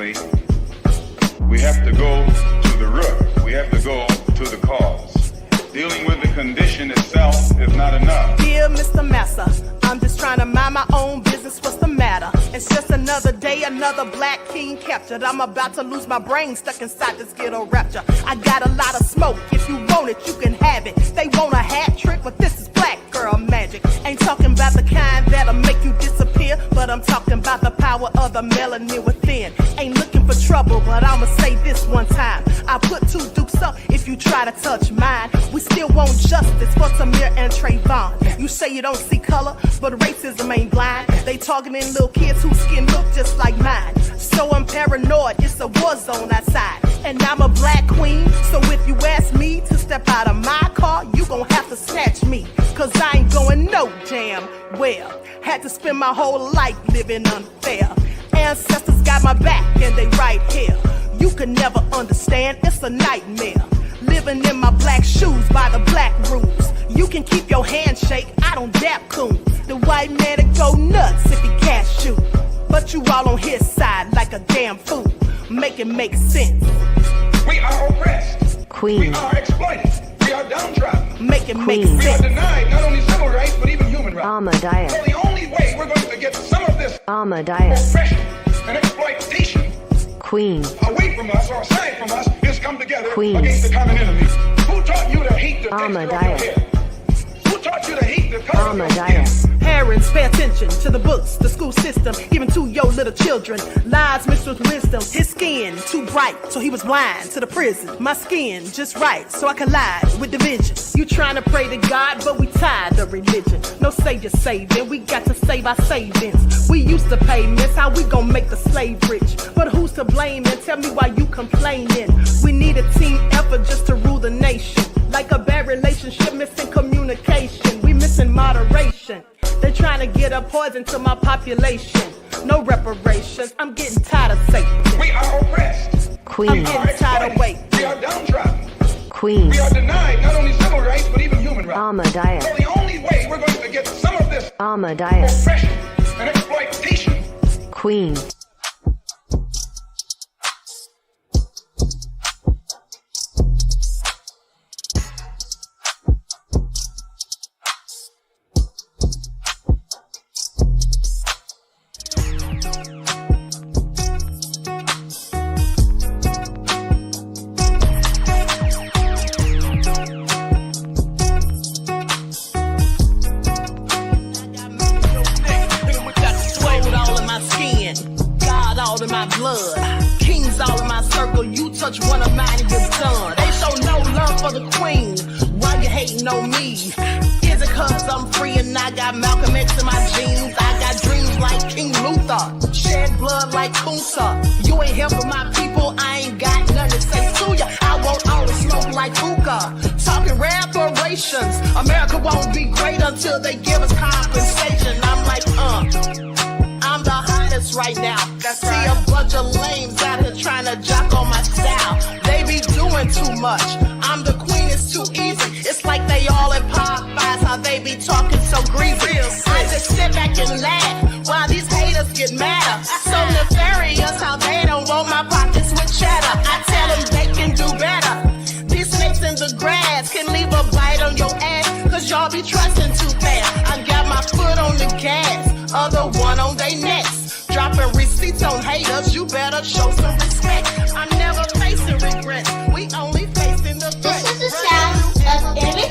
unfortunately, we have to go to the root. We have to go to the cause. Dealing with the condition itself is not enough. Dear Mr. Massa, I'm just trying to mind my own business. What's the matter? It's just another day, another black king captured. I'm about to lose my brain, stuck inside this ghetto rapture. I got a lot of smoke. If you want it, you can have it. They want a hat trick, but this is black girl magic. Ain't talking about the kind that'll make you disappear, but I'm talking about the power of the melanin within. Ain't looking for trouble, but I'ma say this one time. I put two dukes up if you try to touch mine. We still want justice for Samir and Trayvon. You say you don't see color, but racism ain't blind. They targeting little kids whose skin look just like mine. So I'm paranoid, it's a war zone outside. And I'm a black queen, so if you ask me to step out of my car, you gon' have to snatch me. Cause I ain't going no damn well. Had to spend my whole life living unfair. Ancestors got my back and they right here. You can never understand, it's a nightmare. Living in my black shoes by the black rules. You can keep your handshake, I don't dap coons. The white man that go nuts if he can't shoot. But you all on his side like a damn fool. Make it make sense. We are oppressed. Queen. We are exploited. We are downtrodden. Make it make sense. We are denied not only civil rights, but even human rights. Ahmadiyyah. So the only way we're going to get some of this Ahmadiyyah. oppression and exploitation Queen. away from us or aside from us is come together Queen. against the common enemy. Who taught you to hate the texture of your Ahmadiyyah. hair? Who taught you to hate the color of your skin? Ahmadiyyah. Parents, pay attention to the books, the school system, even to your little children. Lies mixed with wisdom. His skin too bright, so he was blind to the prison. My skin just right, so I collide with division. You trying to pray to God, but we tired of religion. No savior saving, we got to save our savings. We used to pay miss, how we gon' make the slave rich? But who's to blame, and tell me why you complaining? We need a team effort just to rule the nation. Like a bad relationship, missing communication. We missing moderation. They trying to get a poison to my population. No reparations. I'm getting tired of Satan. We are oppressed. Queen. I'm getting tired of waiting. We are downtrodden. Queen. We are denied not only civil rights, but even human rights. Ahmadiyyah. So the only way we're going to get some of this Ahmadiyyah. oppression and exploitation. Queen. In my blood, kings all in my circle. You touch one of mine and you're done. They show no love for the queen. Why you hating on me? Is it cause I'm free and I got Malcolm X in my jeans? I got dreams like King Luther, shed blood like Kunsa. You ain't helping my people, I ain't got nothing to say to ya. I want all the smoke like hookah. Talking reparations. America won't be great until they give us compensation. I'm like, I'm the hottest right now. See a bunch of lames out here trying to jock on my style. They be doing too much. I'm the queen, it's too easy. It's like they all in Popeyes, how they be talking so greasy. I just sit back and laugh while these haters get madder. So nefarious how they don't want my pockets with cheddar. I tell them they can do better. These snakes in the grass can leave a bite on your ass, cause y'all be trusting too fast. I got my foot on the gas, other one on their necks. Dropping receipts on haters, you better show some respect. I'm never facing regrets, we only facing the threat. This is the sound of Kendrick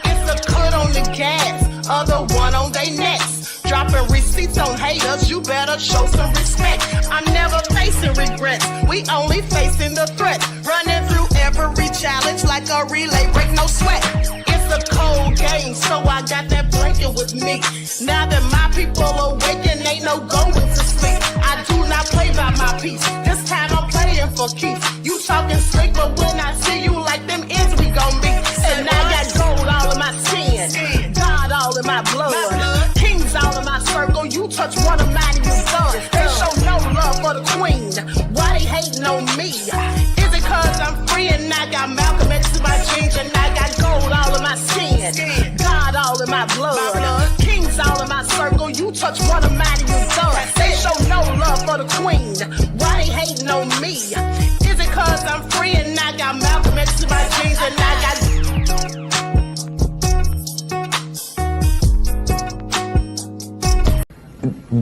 It's a cut on the gas, other one on their necks. Dropping receipts on haters, you better show some respect. I'm never facing regrets, we only facing the threat. Running through every challenge like a relay, break no sweat. It's a cold game, so I got that blanket with me. Now that my people awaken, ain't no going to sleep. I do not play by my piece, this time I'm playing for keeps. You talking slick, but when I see you like them ends, we gon' meet. And I got gold all in my skin, God all in my blood, kings all in my circle. You touch one of mine and you're done. They show no love for the queen, why they hating on me? Is it cause I'm free and I got Malcolm X in my jeans, and I got gold all in my skin, God all in my blood, kings all in my circle. You touch one of mine and you're done. They show no love for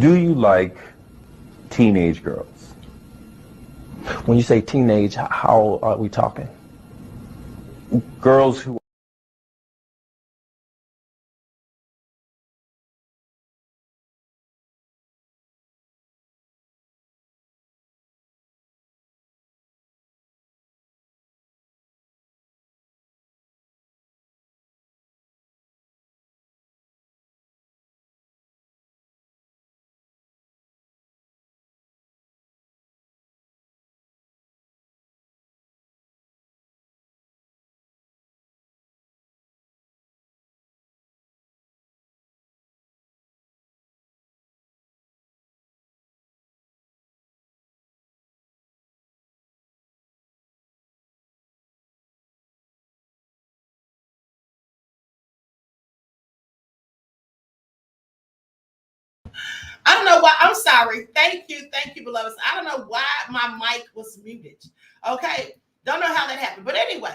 Do you like teenage girls? When you say teenage, how are we talking? Girls who I don't know why. I'm sorry. Thank you, beloveds. I don't know why my mic was muted. Okay, don't know how that happened, but anyway.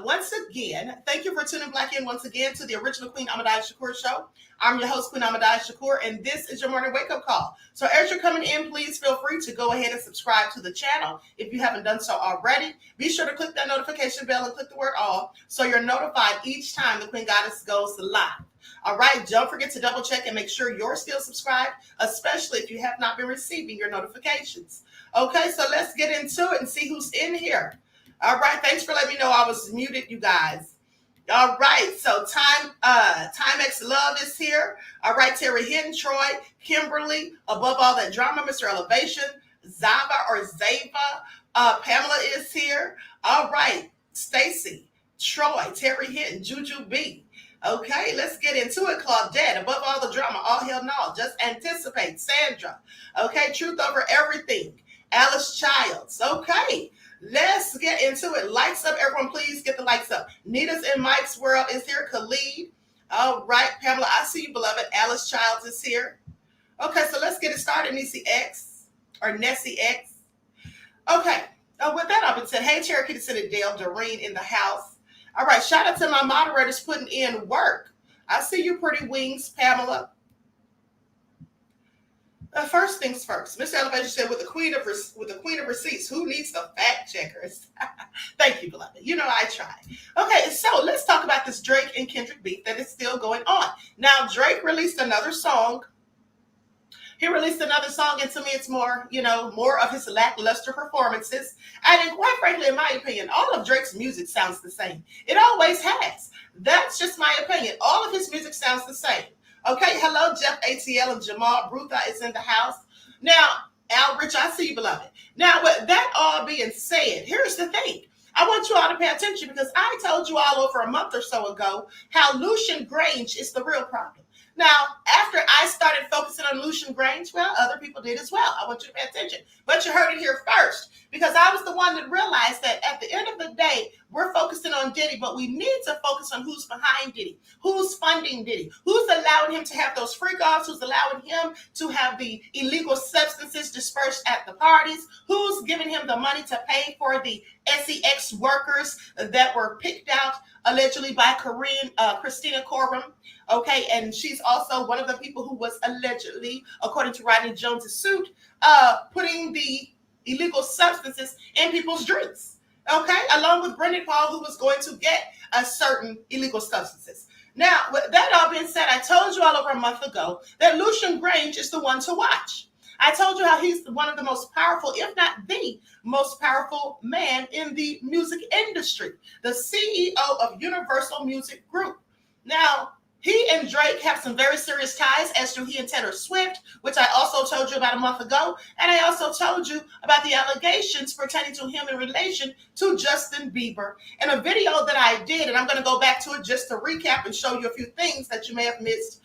Once again, thank you for tuning back in once again to the original Queen Ahmadiyyah Shakur show. I'm your host, Queen Ahmadiyyah Shakur, and this is your morning wake-up call. So as you're coming in, please feel free to go ahead and subscribe to the channel if you haven't done so already. Be sure to click that notification bell and click the word all so you're notified each time the Queen Goddess goes live. All right, don't forget to double check and make sure you're still subscribed, especially if you have not been receiving your notifications. Okay, so let's get into it and see who's in here. All right, thanks for letting me know I was muted, you guys. All right, so Timex Love is here. All right, Terry Hinton, Troy, Kimberly, above all that drama, Mr. Elevation, Zava or Zava, Pamela is here. All right, Stacy, Troy, Terry Hinton, Juju B. Okay, let's get into it. Claudette, above all the drama, all hell no, just anticipate. Sandra, okay, truth over everything. Alice Childs, okay. Let's get into it. Lights up, everyone, please get the lights up. Nita's in Mike's World is here. Khalid. All right, Pamela, I see you, beloved. Alice Childs is here. Okay, so let's get it started. Nessie X or Nessie X. Okay, with that, I've been said, hey, Cherokee City, Dale, Doreen in the house. All right, shout out to my moderators putting in work. I see you, pretty wings, Pamela. First things first, Mr. Elevation said, with the queen of receipts, who needs the fact checkers? Thank you, beloved. You know I try. Okay, so let's talk about this Drake and Kendrick beef that is still going on. Now, Drake released another song. He released another song, and to me, it's more, more of his lackluster performances. And quite frankly, in my opinion, all of Drake's music sounds the same. It always has. That's just my opinion. All of his music sounds the same. Okay, hello, Jeff ATL and Jamal Brutha is in the house. Now, Al Rich, I see you, beloved. Now, with that all being said, here's the thing. I want you all to pay attention because I told you all over a month or so ago how Lucian Grainge is the real problem. Now, after I started focusing on Lucian Grainge, well, other people did as well. I want you to pay attention. But you heard it here first because I was the one that realized that at the end of the day, we're focusing on Diddy, but we need to focus on who's behind Diddy, who's funding Diddy, who's allowing him to have those freak-offs, who's allowing him to have the illegal substances dispersed at the parties, who's giving him the money to pay for the SEX workers that were picked out allegedly by Christina Coram. Okay, and she's also one of the people who was allegedly, according to Rodney Jones's suit, putting the illegal substances in people's drinks. Okay, along with Brendan Paul, who was going to get certain illegal substances. Now, with that all being said, I told you all over a month ago that Lucian Grainge is the one to watch. I told you how he's one of the most powerful, if not the most powerful man in the music industry, the CEO of Universal Music Group. Now, he and Drake have some very serious ties, as do he and Taylor Swift, which I also told you about a month ago. And I also told you about the allegations pertaining to him in relation to Justin Bieber. In a video that I did, and I'm going to go back to it just to recap and show you a few things that you may have missed.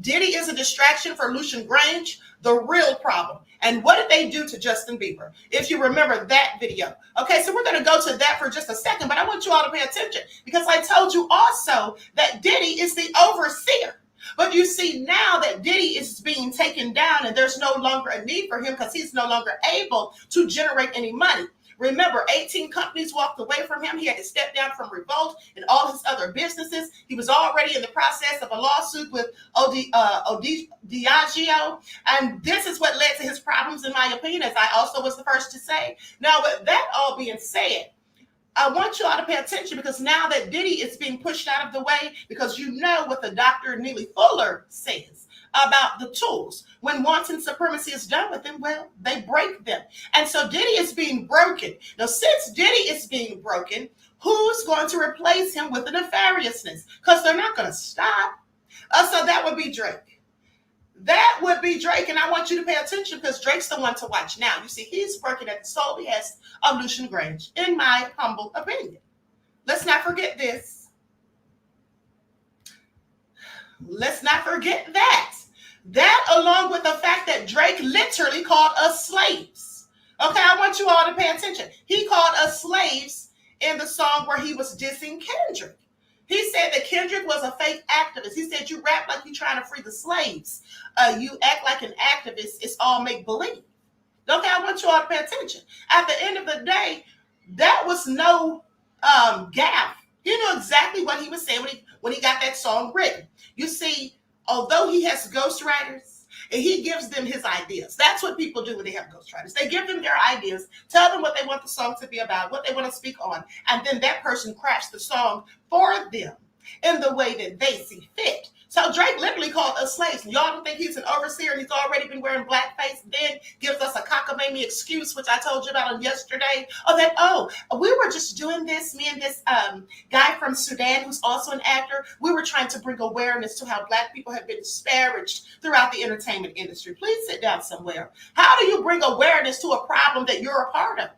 Diddy is a distraction for Lucian Grainge, the real problem. And what did they do to Justin Bieber? If you remember that video. Okay, so we're going to go to that for just a second, but I want you all to pay attention because I told you also that Diddy is the overseer. But you see now that Diddy is being taken down and there's no longer a need for him because he's no longer able to generate any money. Remember, 18 companies walked away from him. He had to step down from Revolt and all his other businesses. He was already in the process of a lawsuit with Diageo. And this is what led to his problems, in my opinion, as I also was the first to say. Now, with that all being said, I want you all to pay attention because now that Diddy is being pushed out of the way, because you know what the Dr. Neely Fuller says about the tools. When wanton supremacy is done with them, well, they break them. And so Diddy is being broken. Now, since Diddy is being broken, who's going to replace him with the nefariousness? Because they're not going to stop. So that would be Drake. That would be Drake. And I want you to pay attention because Drake's the one to watch now. You see, he's working at the sole behest of Lucian Grainge, in my humble opinion. Let's not forget this. Let's not forget that. That along with the fact that Drake literally called us slaves. Okay, I want you all to pay attention. He called us slaves in the song where he was dissing Kendrick. He said that Kendrick was a fake activist. He said, you rap like you're trying to free the slaves. You act like an activist. It's all make-believe. Okay, I want you all to pay attention. At the end of the day, that was no gaffe. He knew exactly what he was saying when he got that song written. You see, although he has ghostwriters, and he gives them his ideas. That's what people do when they have ghostwriters. They give them their ideas, tell them what they want the song to be about, what they want to speak on, and then that person crafts the song for them in the way that they see fit. So Drake literally called us slaves. And y'all don't think he's an overseer and he's already been wearing blackface, then gives us a cockamamie excuse, which I told you about on yesterday. We were just doing this, me and this guy from Sudan, who's also an actor. We were trying to bring awareness to how Black people have been disparaged throughout the entertainment industry. Please sit down somewhere. How do you bring awareness to a problem that you're a part of?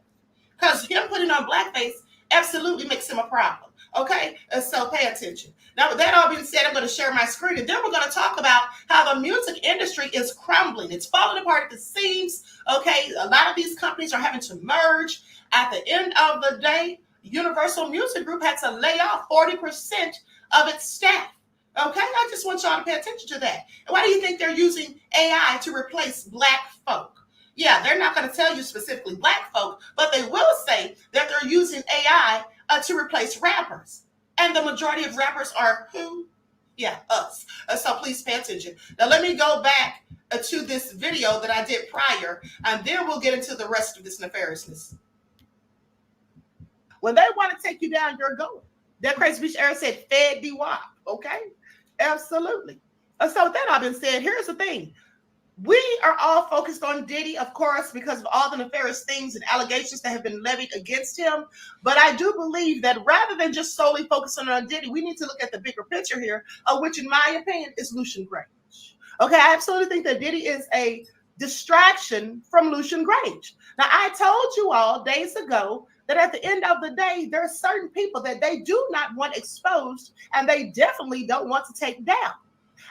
Because him putting on blackface absolutely makes him a problem. Okay, so pay attention. Now, with that all being said, I'm going to share my screen, and then we're going to talk about how the music industry is crumbling. It's falling apart at the seams. Okay, a lot of these companies are having to merge. At the end of the day, Universal Music Group had to lay off 40% of its staff. Okay, I just want y'all to pay attention to that. And why do you think they're using AI to replace Black folk? Yeah, they're not going to tell you specifically Black folk, but they will say that they're using AI to replace rappers. And the majority of rappers are who? Yeah, us. So please pay attention. Now let me go back to this video that I did prior, and then we'll get into the rest of this nefariousness. When they want to take you down, you're going. That crazy bitch era said, fed DWAP. Okay? Absolutely. So with that all been said, here's the thing. We are all focused on Diddy, of course, because of all the nefarious things and allegations that have been levied against him. But I do believe that rather than just solely focusing on Diddy, we need to look at the bigger picture here, which in my opinion is Lucian Grainge. Okay, I absolutely think that Diddy is a distraction from Lucian Grainge. Now, I told you all days ago that at the end of the day, there are certain people that they do not want exposed, and they definitely don't want to take down.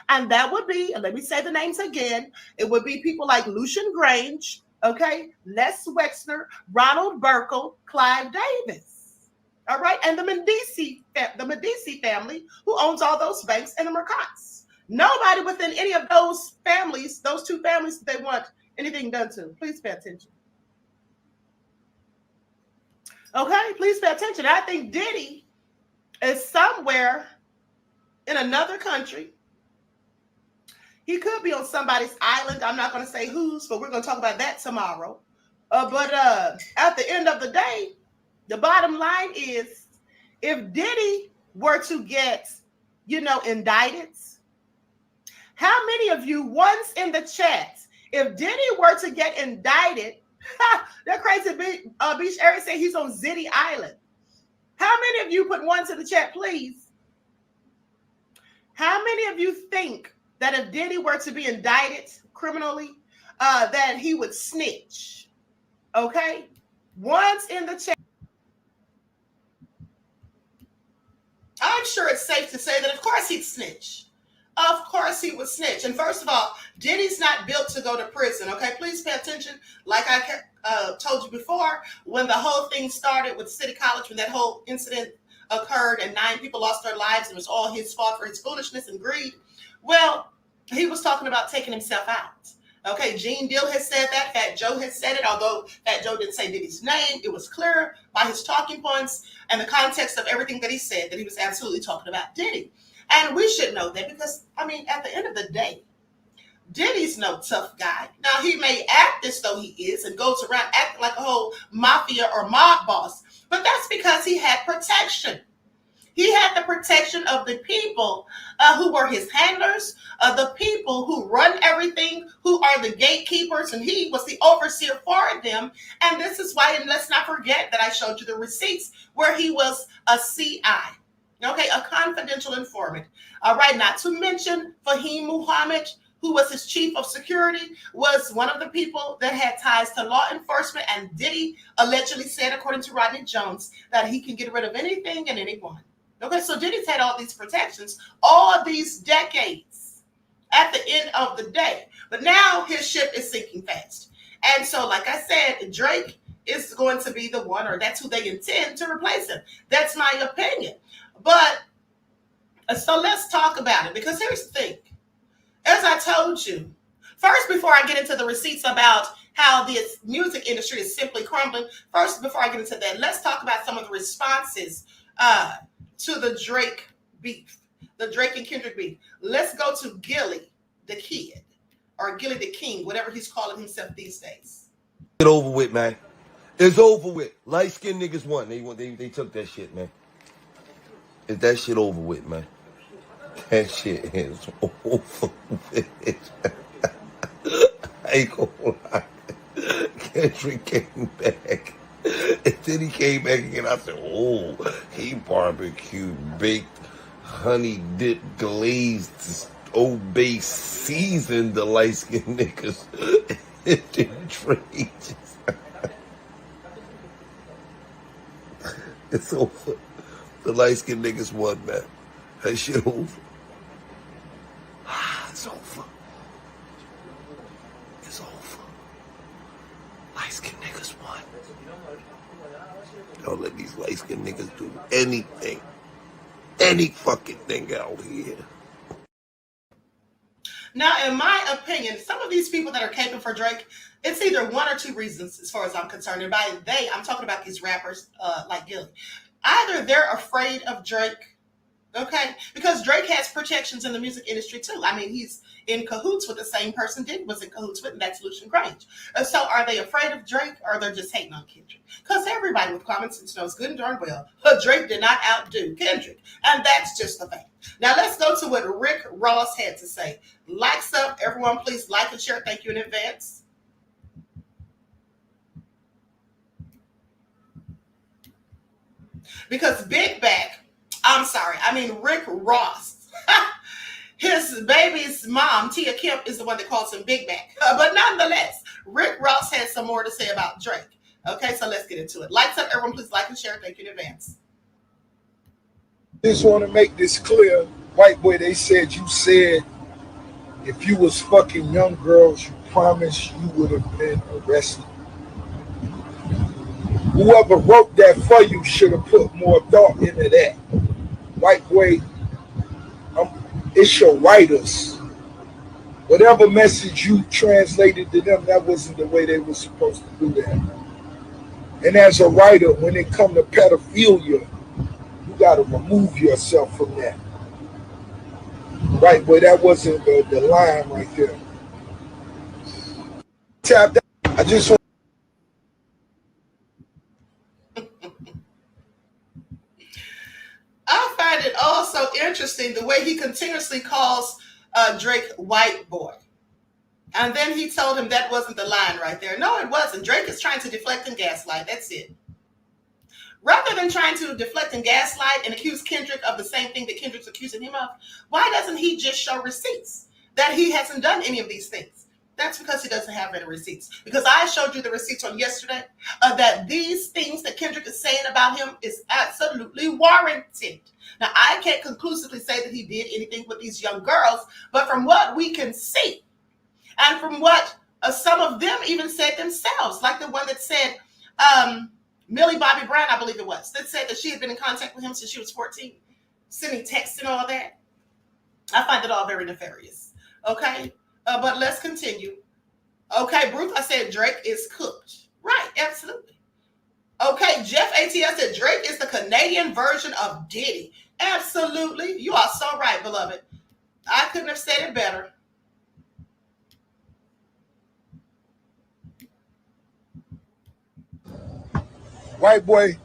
And that would be, and let me say the names again, it would be people like Lucian Grainge, okay, Les Wexner, Ronald Burkle, Clive Davis, all right, and the Medici family, who owns all those banks and the Mercants. Nobody within any of those families, those two families, that they want anything done to. Please pay attention. Okay, please pay attention. I think Diddy is somewhere in another country. He could be on somebody's island. I'm not going to say whose, but we're going to talk about that tomorrow. But at the end of the day, the bottom line is, if Diddy were to get, indicted, how many of you, once in the chat, if Diddy were to get indicted, that crazy beach area say he's on Zitty Island. How many of you put ones in the chat, please? How many of you think that if Diddy were to be indicted criminally, that he would snitch? Okay? Once in the chat. I'm sure it's safe to say that, of course, he'd snitch. Of course he would snitch. And first of all, Diddy's not built to go to prison, okay? Please pay attention. Like I told you before, when the whole thing started with City College, when that whole incident occurred and 9 people lost their lives, and it was all his fault for his foolishness and greed. Well, he was talking about taking himself out. Okay, Gene Deal has said that. Fat Joe has said it, although Fat Joe didn't say Diddy's name. It was clear by his talking points and the context of everything that he said that he was absolutely talking about Diddy. And we should know that because, I mean, at the end of the day, Diddy's no tough guy. Now, he may act as though he is and goes around acting like a whole mafia or mob boss, but that's because he had protection. He had the protection of the people who were his handlers, the people who run everything, who are the gatekeepers, and he was the overseer for them. And this is why, and let's not forget that I showed you the receipts where he was a CI, okay, a confidential informant. All right, not to mention Fahim Muhammad, who was his chief of security, was one of the people that had ties to law enforcement. And Diddy allegedly said, according to Rodney Jones, that he can get rid of anything and anyone. Okay, so Diddy's had all these protections, all these decades at the end of the day. But now his ship is sinking fast. And so, like I said, Drake is going to be the one, or that's who they intend to replace him. That's my opinion. But, so let's talk about it, because here's the thing. As I told you, first, before I get into the receipts about how this music industry is simply crumbling, first, before I get into that, let's talk about some of the responses to the Drake beef, the Drake and Kendrick beef. Let's go to Gilly the Kid, or Gilly the King, whatever he's calling himself these days. It's over with, man. It's over with. Light-skinned niggas won. They took that shit, man. Is that shit over with, man? That shit is over with. I ain't gonna lie. Kendrick came back. And then he came back again. I said, oh, he barbecued, baked, honey dipped, glazed, Old Bay seasoned the light-skinned niggas. And then Drake just... It's over. The light-skinned niggas won, man. That shit over. It's over. It's over. Light-skinned niggas won. Don't let these light-skinned niggas do anything. Any fucking thing out here. Now, in my opinion, some of these people that are caping for Drake, it's either one or two reasons as far as I'm concerned. And by they, I'm talking about these rappers like Gilly. Either they're afraid of Drake, okay? Because Drake has protections in the music industry too. I mean, he's in cahoots with the same person Diddy was in cahoots with, and that's Lucian Grainge. So are they afraid of Drake, or they're just hating on Kendrick? Because everybody with common sense knows good and darn well, but Drake did not outdo Kendrick. And that's just the fact. Now let's go to what Rick Ross had to say. Likes up, everyone please like and share. Thank you in advance. Because Rick Ross, his baby's mom, Tia Kemp, is the one that calls him Big Back. But nonetheless, Rick Ross has some more to say about Drake. Okay, so let's get into it. Likes up, everyone please like and share. Thank you in advance. Just want to make this clear. White boy, they said you said if you was fucking young girls, you promised you would have been arrested. Whoever wrote that for you should have put more thought into that. White boy, it's your writers. Whatever message you translated to them, that wasn't the way they were supposed to do that. And as a writer, when it comes to pedophilia, you got to remove yourself from that. Right, boy, that wasn't the line right there. Tap that. I just want. I find it also interesting the way he continuously calls Drake white boy. And then he told him that wasn't the line right there. No, it wasn't. Drake is trying to deflect and gaslight. That's it. Rather than trying to deflect and gaslight and accuse Kendrick of the same thing that Kendrick's accusing him of, why doesn't he just show receipts that he hasn't done any of these things? That's because he doesn't have any receipts. Because I showed you the receipts on yesterday that these things that Kendrick is saying about him is absolutely warranted. Now, I can't conclusively say that he did anything with these young girls, but from what we can see, and from what some of them even said themselves, like the one that said, Millie Bobby Brown, I believe it was, that said that she had been in contact with him since she was 14, sending texts and all that. I find it all very nefarious. Okay, but let's continue. Okay, Bruce, I said Drake is cooked. Right, absolutely. Okay, Jeff ATS said Drake is the Canadian version of Diddy. Absolutely. You are so right, beloved. I couldn't have said it better. White boy,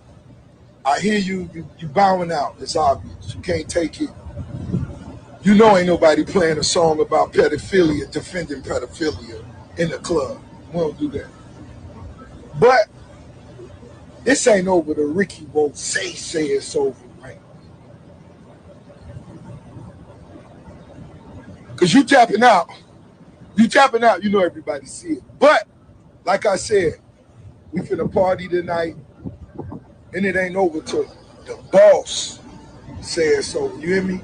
I hear you bowing out. It's obvious. You can't take it. You know ain't nobody playing a song about pedophilia, defending pedophilia in the club. We don't do that. But this ain't over. The Ricky won't say it's over, right? Because you tapping out, you know everybody see it. But, like I said, we finna party tonight, and it ain't over till the boss says so. You hear me?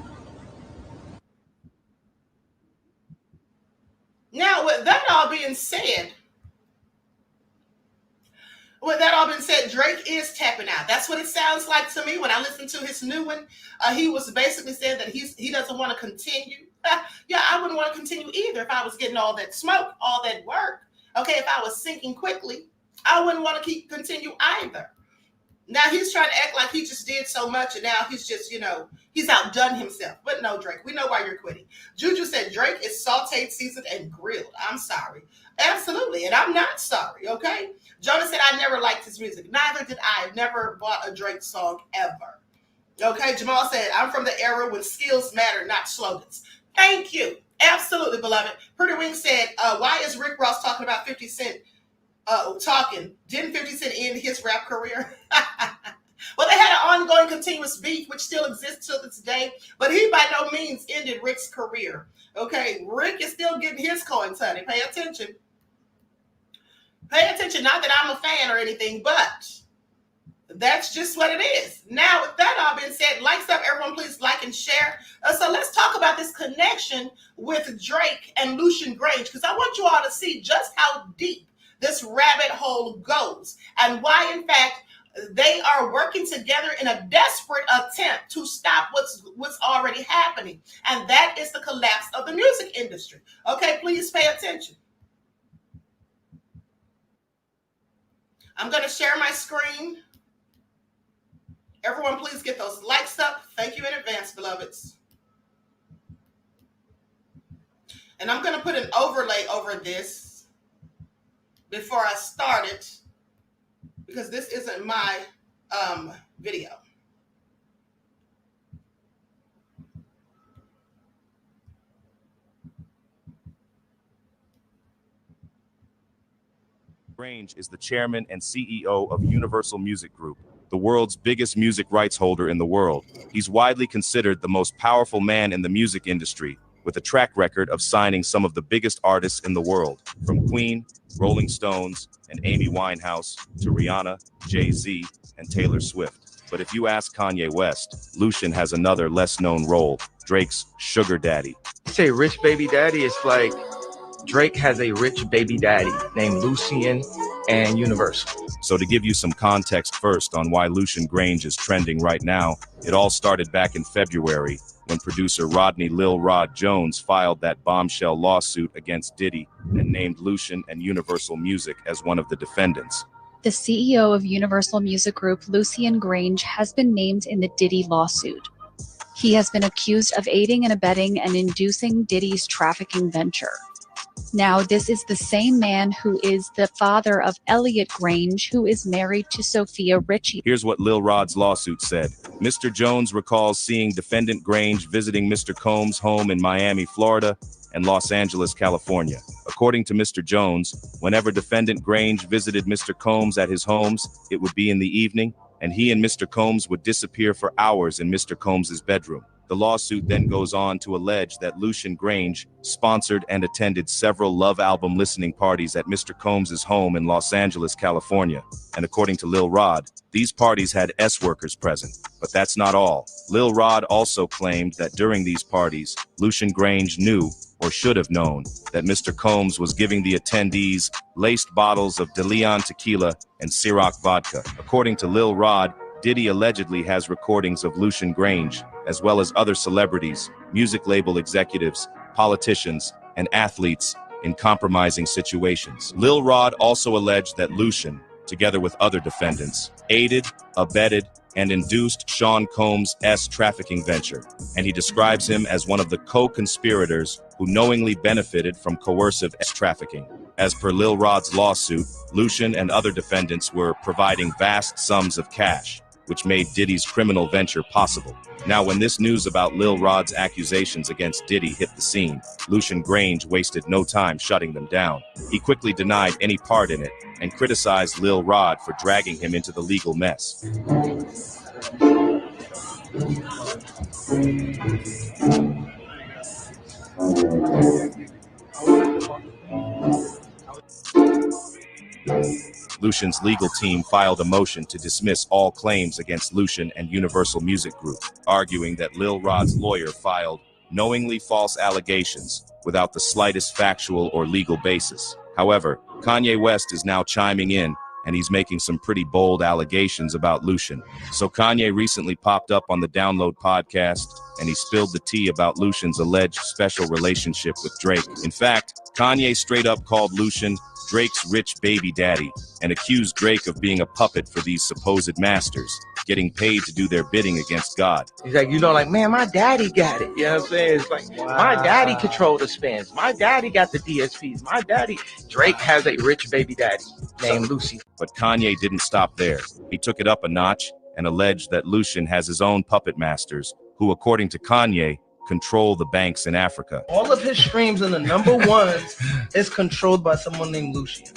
Now, with that all being said, Drake is tapping out. That's what it sounds like to me when I listen to his new one. He was basically saying that he doesn't want to continue. Yeah, I wouldn't want to continue either if I was getting all that smoke, all that work. Okay, if I was sinking quickly, I wouldn't want to continue either. Now he's trying to act like he just did so much and now he's just, he's outdone himself. But no, Drake, we know why you're quitting. Juju said Drake is sauteed, seasoned, and grilled. I'm sorry. Absolutely. And I'm not sorry, okay? Jonah said I never liked his music. Neither did I. I've never bought a Drake song ever. Okay, Jamal said I'm from the era when skills matter, not slogans. Thank you. Absolutely, beloved. Pretty Wing said, why is Rick Ross talking about 50 Cent talking? Didn't 50 Cent end his rap career? Well, they had an ongoing continuous beef, which still exists to this day, but he by no means ended Rick's career. Okay, Rick is still getting his coins, honey. Pay attention. Pay attention. Not that I'm a fan or anything, but that's just what it is. Now, with that all being said, likes up, everyone, please like and share. So let's talk about this connection with Drake and Lucian Grainge, because I want you all to see just how deep this rabbit hole goes and why, in fact, they are working together in a desperate attempt to stop what's already happening. And that is the collapse of the music industry. Okay, please pay attention. I'm going to share my screen. Everyone, please get those likes up. Thank you in advance, beloveds. And I'm going to put an overlay over this before I start it, because this isn't my video. Grainge is the chairman and CEO of Universal Music Group, the world's biggest music rights holder in the world. He's widely considered the most powerful man in the music industry, with a track record of signing some of the biggest artists in the world, from Queen, Rolling Stones, and Amy Winehouse, to Rihanna, Jay-Z, and Taylor Swift. But if you ask Kanye West, Lucian has another less-known role, Drake's sugar daddy. Say rich baby daddy, it's like Drake has a rich baby daddy named Lucian and Universal. So to give you some context first on why Lucian Grainge is trending right now, it all started back in February when producer Rodney Lil Rod Jones filed that bombshell lawsuit against Diddy and named Lucian and Universal Music as one of the defendants. The CEO of Universal Music Group, Lucian Grainge, has been named in the Diddy lawsuit. He has been accused of aiding and abetting and inducing Diddy's trafficking venture. Now, this is the same man who is the father of Elliot Grainge, who is married to Sophia Richie. Here's what Lil Rod's lawsuit said. Mr. Jones recalls seeing defendant Grainge visiting Mr. Combs' home in Miami, Florida, and Los Angeles, California. According to Mr. Jones, whenever defendant Grainge visited Mr. Combs at his homes, it would be in the evening, and he and Mr. Combs would disappear for hours in Mr. Combs' bedroom. The lawsuit then goes on to allege that Lucian Grainge sponsored and attended several Love album listening parties at Mr. Combs' home in Los Angeles, California. And according to Lil Rod, these parties had S-workers present. But that's not all. Lil Rod also claimed that during these parties, Lucian Grainge knew, or should have known, that Mr. Combs was giving the attendees laced bottles of De Leon tequila and Ciroc vodka. According to Lil Rod, Diddy allegedly has recordings of Lucian Grainge as well as other celebrities, music label executives, politicians, and athletes in compromising situations. Lil Rod also alleged that Lucian, together with other defendants, aided, abetted, and induced Sean Combs' trafficking venture, and he describes him as one of the co-conspirators who knowingly benefited from coercive trafficking. As per Lil Rod's lawsuit, Lucian and other defendants were providing vast sums of cash, which made Diddy's criminal venture possible. Now, when this news about Lil Rod's accusations against Diddy hit the scene, Lucian Grainge wasted no time shutting them down. He quickly denied any part in it and criticized Lil Rod for dragging him into the legal mess. Lucian's legal team filed a motion to dismiss all claims against Lucian and Universal Music Group, arguing that Lil Rod's lawyer filed knowingly false allegations without the slightest factual or legal basis. However, Kanye West is now chiming in, and he's making some pretty bold allegations about Lucian. So Kanye recently popped up on the Download podcast, and he spilled the tea about Lucian's alleged special relationship with Drake. In fact, Kanye straight up called Lucian Drake's rich baby daddy and accused Drake of being a puppet for these supposed masters, getting paid to do their bidding against God. He's like, like, man, my daddy got it. You know what I'm saying? It's like, my daddy controlled the spins. My daddy got the DSPs. My daddy. Drake has a rich baby daddy named Lucy. But Kanye didn't stop there. He took it up a notch and alleged that Lucian has his own puppet masters, who, according to Kanye, control the banks in Africa. All of his streams in the number ones is controlled by someone named Lucian.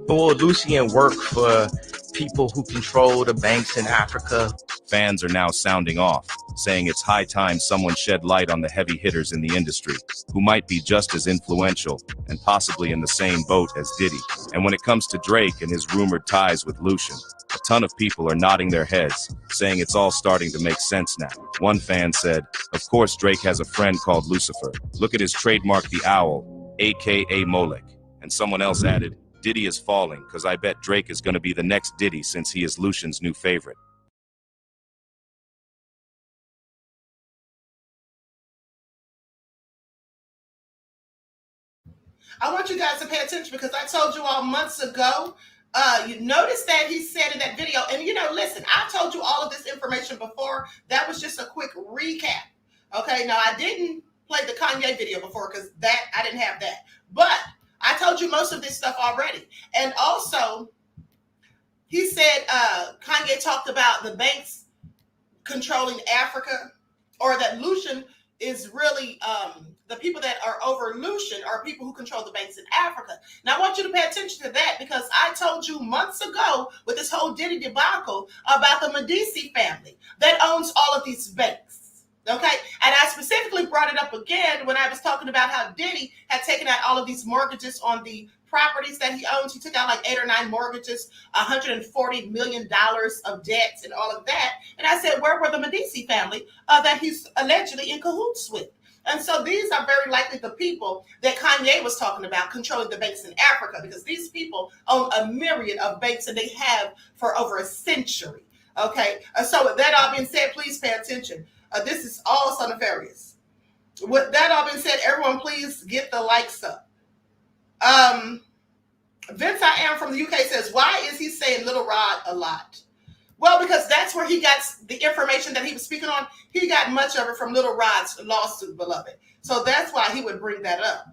Or Lucian worked for people who control the banks in Africa. Fans are now sounding off, saying it's high time someone shed light on the heavy hitters in the industry, who might be just as influential and possibly in the same boat as Diddy. And when it comes to Drake and his rumored ties with Lucian, a ton of people are nodding their heads, saying it's all starting to make sense now. One fan said, "Of course Drake has a friend called Lucifer. Look at his trademark, the owl, aka Molech." And someone else added, "Diddy is falling, because I bet Drake is going to be the next Diddy since he is Lucian's new favorite." I want you guys to pay attention because I told you all months ago. You noticed that he said in that video, and listen, I told you all of this information before. That was just a quick recap. Okay, now I didn't play the Kanye video before because I didn't have that. But I told you most of this stuff already. And also, he said Kanye talked about the banks controlling Africa, or that Lucian is really the people that are over Lucian are people who control the banks in Africa. Now, I want you to pay attention to that because I told you months ago with this whole Diddy debacle about the Medici family that owns all of these banks. Okay, and I specifically brought it up again when I was talking about how Diddy had taken out all of these mortgages on the properties that he owns. He took out like 8 or 9 mortgages, $140 million of debts and all of that. And I said, where were the Medici family that he's allegedly in cahoots with? And so these are very likely the people that Kanye was talking about controlling the banks in Africa, because these people own a myriad of banks and they have for over a century. Okay, so with that all being said, please pay attention. This is all so nefarious. With that all being said, everyone, please get the likes up. Vince I Am from the UK says, why is he saying Little Rod a lot? Well, because that's where he got the information that he was speaking on. He got much of it from Little Rod's lawsuit, beloved. So that's why he would bring that up.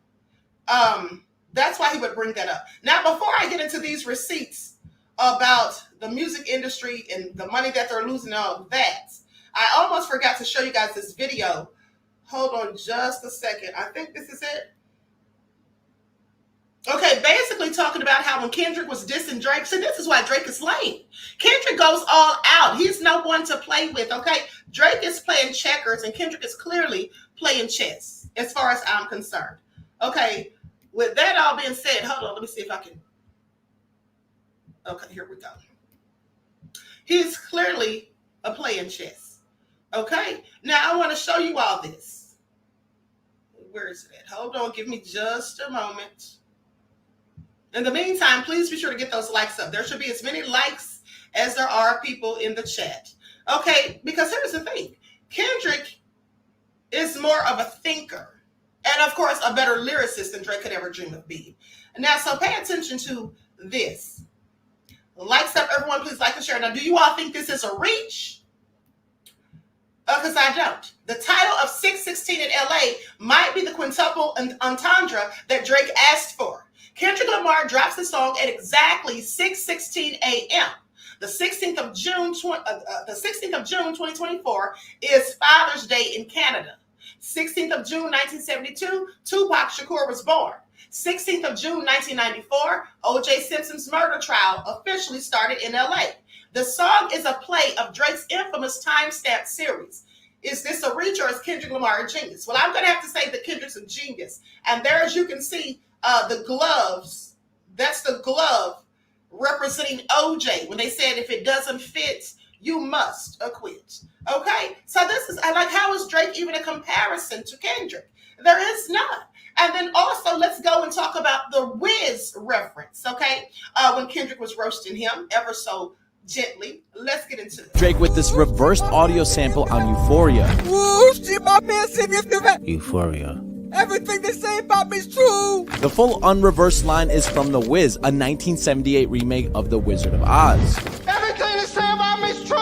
That's why he would bring that up. Now, before I get into these receipts about the music industry and the money that they're losing and all of that, I almost forgot to show you guys this video. Hold on just a second. I think this is it. Okay, basically talking about how when Kendrick was dissing Drake, so this is why Drake is lame. Kendrick goes all out. He's no one to play with, okay? Drake is playing checkers and Kendrick is clearly playing chess, as far as I'm concerned. Okay, with that all being said, hold on, let me see if I can. Okay, here we go. He's clearly playing chess, okay? Now, I want to show you all this. Where is it at? Hold on, give me just a moment. In the meantime, please be sure to get those likes up. There should be as many likes as there are people in the chat. Okay, because here's the thing. Kendrick is more of a thinker. And of course, a better lyricist than Drake could ever dream of being. Now, so pay attention to this. Likes up, everyone, please like and share. Now, do you all think this is a reach? Because I don't. The title of 616 in LA might be the quintuple entendre that Drake asked for. Kendrick Lamar drops the song at exactly 6:16 a.m. The 16th of June 2024 is Father's Day in Canada. 16th of June 1972, Tupac Shakur was born. 16th of June 1994, O.J. Simpson's murder trial officially started in LA. The song is a play of Drake's infamous timestamp series. Is this a reach or is Kendrick Lamar a genius? Well, I'm going to have to say that Kendrick's a genius. And there, as you can see, the gloves, that's the glove representing OJ when they said if it doesn't fit, you must acquit. Okay? So this is, I like, how is Drake even a comparison to Kendrick? There is none. And then also, let's go and talk about the Wiz reference, okay? When Kendrick was roasting him ever so gently. Let's get into it. Drake with this reversed audio sample on Euphoria. Woo, shit, my man said Euphoria. everything they say about me is true. The full unreversed line is from The Wiz, a 1978 remake of The Wizard of Oz. Everything they say about me is true.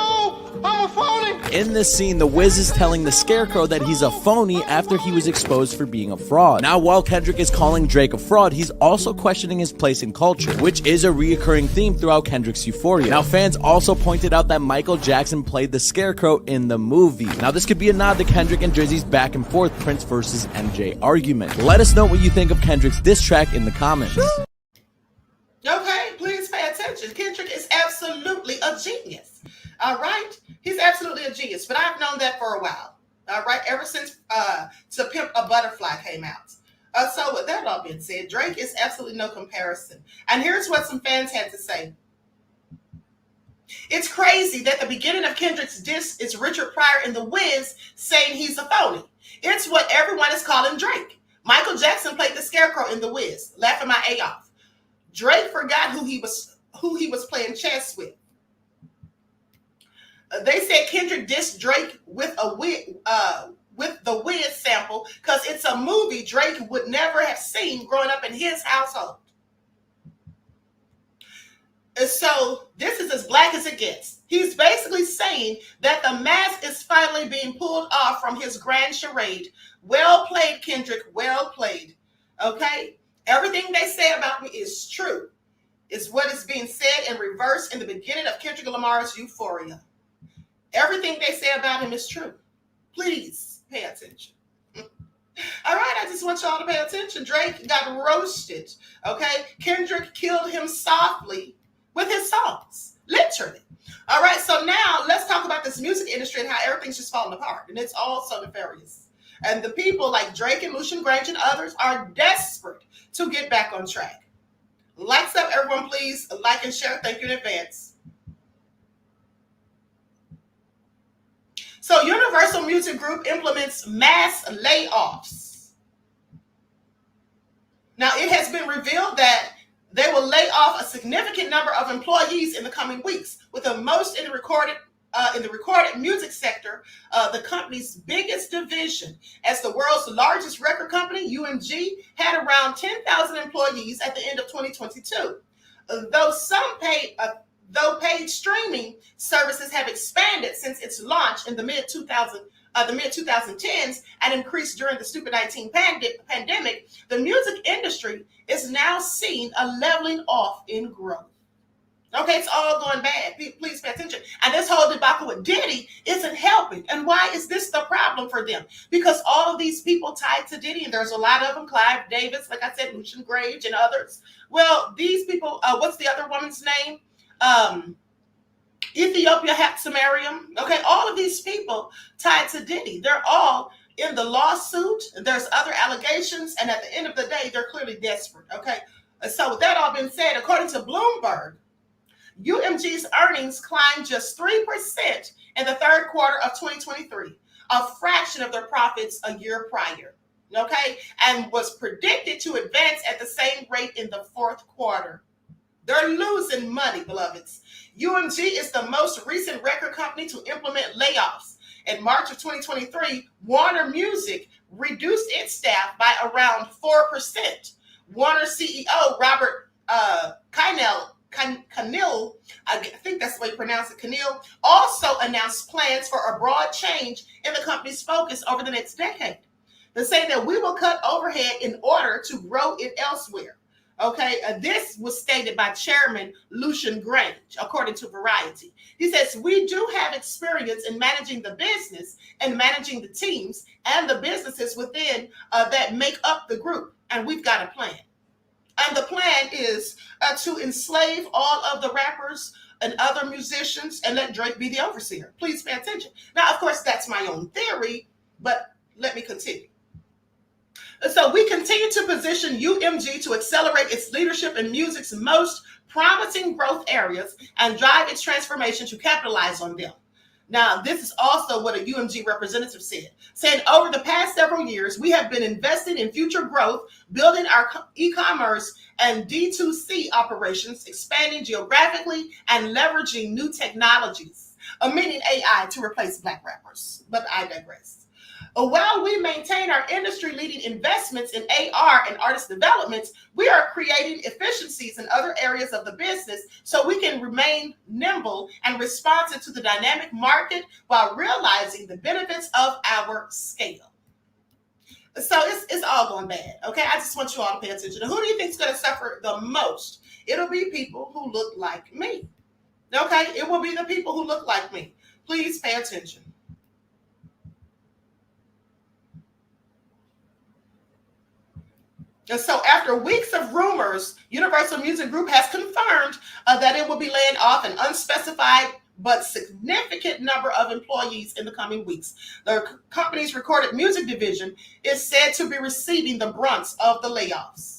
I'm a phony. In this scene, The Wiz is telling the Scarecrow that he's a phony after he was exposed for being a fraud. Now, while Kendrick is calling Drake a fraud, he's also questioning his place in culture, which is a reoccurring theme throughout Kendrick's Euphoria. Now, fans also pointed out that Michael Jackson played the Scarecrow in the movie. Now, this could be a nod to Kendrick and Drizzy's back and forth Prince versus MJ argument. Let us know what you think of Kendrick's diss track in the comments. Okay, please pay attention. Kendrick is absolutely a genius. All right? He's absolutely a genius, but I've known that for a while. All right? Ever since To Pimp a Butterfly came out. So with that all being said, Drake is absolutely no comparison. And here's what some fans had to say. It's crazy that the beginning of Kendrick's diss is Richard Pryor in The Wiz saying he's a phony. It's what everyone is calling Drake. Michael Jackson played the Scarecrow in The Wiz, laughing my A off. Drake forgot who he was playing chess with. They said Kendrick dissed Drake with the Wiz sample because it's a movie Drake would never have seen growing up in his household. And so this is as black as it gets. He's basically saying that the mask is finally being pulled off from his grand charade. Well played, Kendrick. Well played. Okay? Everything they say about me is true. It's what is being said in reverse in the beginning of Kendrick Lamar's Euphoria. Everything they say about him is true. Please pay attention. All right, I just want y'all to pay attention. Drake got roasted. Okay? Kendrick killed him softly with his songs. Literally. All right, so now let's talk about this music industry and how everything's just falling apart. And it's all so nefarious. And the people like Drake and Lucian Grainge and others are desperate to get back on track. Likes up, everyone, please. Like and share. Thank you in advance. So Universal Music Group implements mass layoffs. Now, it has been revealed that they will lay off a significant number of employees in the coming weeks, with the most in the recorded music sector, the company's biggest division. As the world's largest record company, UMG had around 10,000 employees at the end of 2022. Though paid streaming services have expanded since its launch in the mid-2010s and increased during the stupid 19 pandemic, the music industry is now seeing a leveling off in growth. Okay, it's all going bad. Please pay attention. And this whole debacle with Diddy isn't helping. And why is this the problem for them? Because all of these people tied to Diddy, and there's a lot of them, Clive Davis, like I said, Lucian Grainge and others. Well, these people, what's the other woman's name? Ethiopia Hatsumariam. Okay, all of these people tied to Diddy, they're all in the lawsuit. There's other allegations, and at the end of the day, they're clearly desperate. Okay, so with that all being said, according to Bloomberg, UMG's earnings climbed just 3% in the third quarter of 2023, a fraction of their profits a year prior. Okay, and was predicted to advance at the same rate in the fourth quarter. They're losing money, beloveds. UMG is the most recent record company to implement layoffs. in March of 2023, Warner Music reduced its staff by around 4%. Warner CEO Robert Cannell, I think that's the way you pronounce it, Cannell, also announced plans for a broad change in the company's focus over the next decade. They're saying that we will cut overhead in order to grow it elsewhere. Okay, this was stated by Chairman Lucian Grainge, according to Variety. He says, we do have experience in managing the business and managing the teams and the businesses within that make up the group, and we've got a plan. And the plan is to enslave all of the rappers and other musicians and let Drake be the overseer. Please pay attention. Now, of course, that's my own theory, but let me continue. So we continue to position UMG to accelerate its leadership in music's most promising growth areas and drive its transformation to capitalize on them. Now, this is also what a UMG representative said, saying over the past several years, we have been investing in future growth, building our e-commerce and D2C operations, expanding geographically and leveraging new technologies, meaning AI, to replace Black rappers. But I digress. While we maintain our industry-leading investments in AR and artist development, we are creating efficiencies in other areas of the business so we can remain nimble and responsive to the dynamic market while realizing the benefits of our scale. So it's all going bad, okay? I just want you all to pay attention. Who do you think is going to suffer the most? It'll be people who look like me, okay? It will be the people who look like me. Please pay attention. And so after weeks of rumors, Universal Music Group has confirmed that it will be laying off an unspecified but significant number of employees in the coming weeks. The company's recorded music division is said to be receiving the brunt of the layoffs.